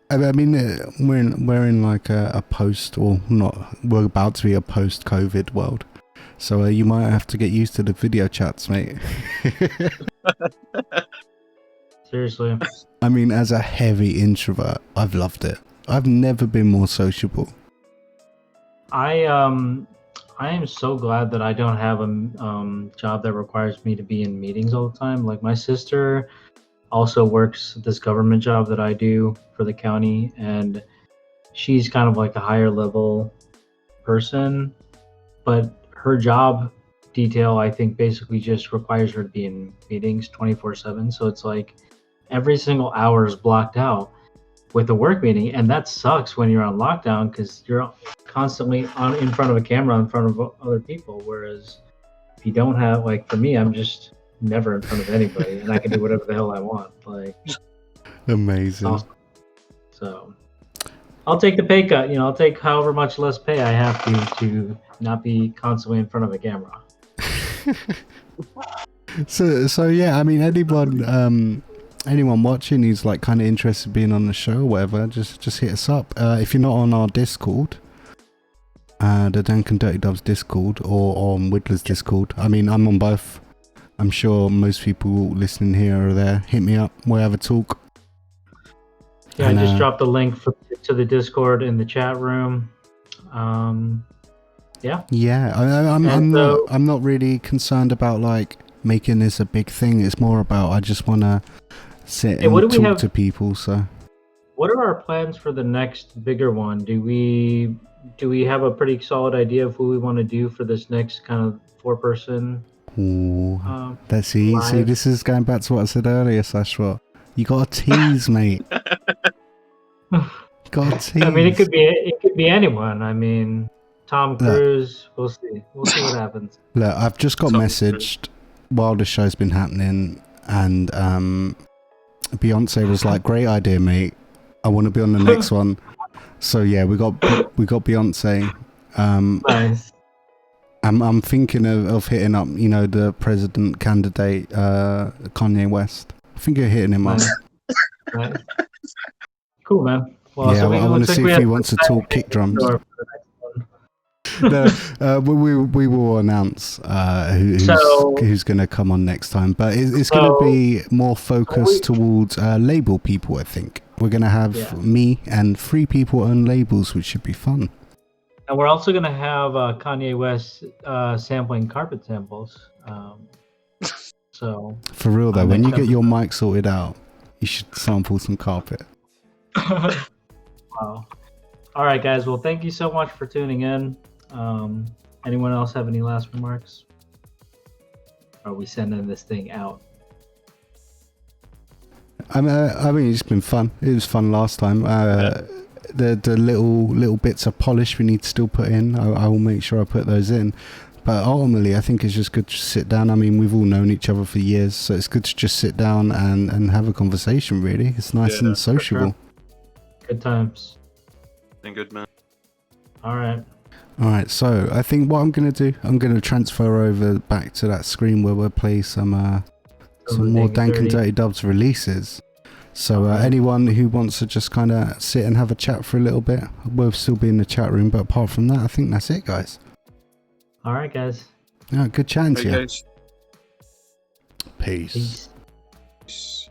I mean, we're in like a post, or not, we're about to be a post-COVID world. So you might have to get used to the video chats, mate. Seriously. I mean, as a heavy introvert, I've loved it. I've never been more sociable. I am so glad that I don't have a job that requires me to be in meetings all the time. Like, my sister also works this government job that I do for the county, and she's kind of like a higher level person, but her job detail, I think, basically just requires her to be in meetings 24/7. So it's like every single hour is blocked out with a work meeting, and that sucks when you're on lockdown because you're constantly in front of a camera in front of other people. Whereas if you don't have, like, for me, I'm just never in front of anybody, and I can do whatever the hell I want. Like, amazing. Awesome. So I'll take the pay cut. You know, I'll take however much less pay I have to not be constantly in front of a camera. So yeah, I mean, anyone watching who's like kind of interested in being on the show or whatever, just hit us up. If you're not on our Discord, the Dank and Dirty Doves Discord, or on Whittler's Discord, I mean, I'm on both. I'm sure most people listening here are there. Hit me up. We'll have a talk. Yeah, I just dropped the link to the Discord in the chat room. Yeah. Yeah, I'm not really concerned about like making this a big thing. It's more about I just want to sit and talk to people. So, what are our plans for the next bigger one? Do we have a pretty solid idea of who we want to do for this next kind of 4-person? Ooh, let's see. See, this is going back to what I said earlier, Sashwat. You got to tease, mate. Got to tease. I mean, it could be anyone. I mean, Tom Cruise. We'll see. We'll see what happens. Look, I've just got messaged while the show's been happening, and Beyonce was like, "Great idea, mate. I want to be on the next one." So yeah, we got Beyonce. Nice. I'm thinking of hitting up, the president candidate, Kanye West. I think you're hitting him up. Nice. Cool, man. Well, Yeah, so I want to see if he wants to talk kick drums. No, we will announce who's going to come on next time, but it's going to be more focused towards label people. I think we're going to have me and 3 people own labels, which should be fun. And we're also going to have Kanye West sampling carpet samples. So for real though, when you get your mic sorted out, you should sample some carpet. Wow. All right, guys. Well, thank you so much for tuning in. Anyone else have any last remarks? Or are we sending this thing out? I mean, it's been fun. It was fun last time. The little bits of polish we need to still put in, I will make sure I put those in. But ultimately, I think it's just good to sit down. I mean, we've all known each other for years, so it's good to just sit down and have a conversation, really. It's nice and sociable. Sure. Good times. Been good, man. All right, so I think what I'm going to do, I'm going to transfer over back to that screen where we'll play some more Dank and Dirty Dubs releases. So anyone who wants to just kind of sit and have a chat for a little bit, we'll still be in the chat room, but apart from that, I think that's it, guys. All right, guys. Yeah, good chatting to you. Guys. Peace. Peace.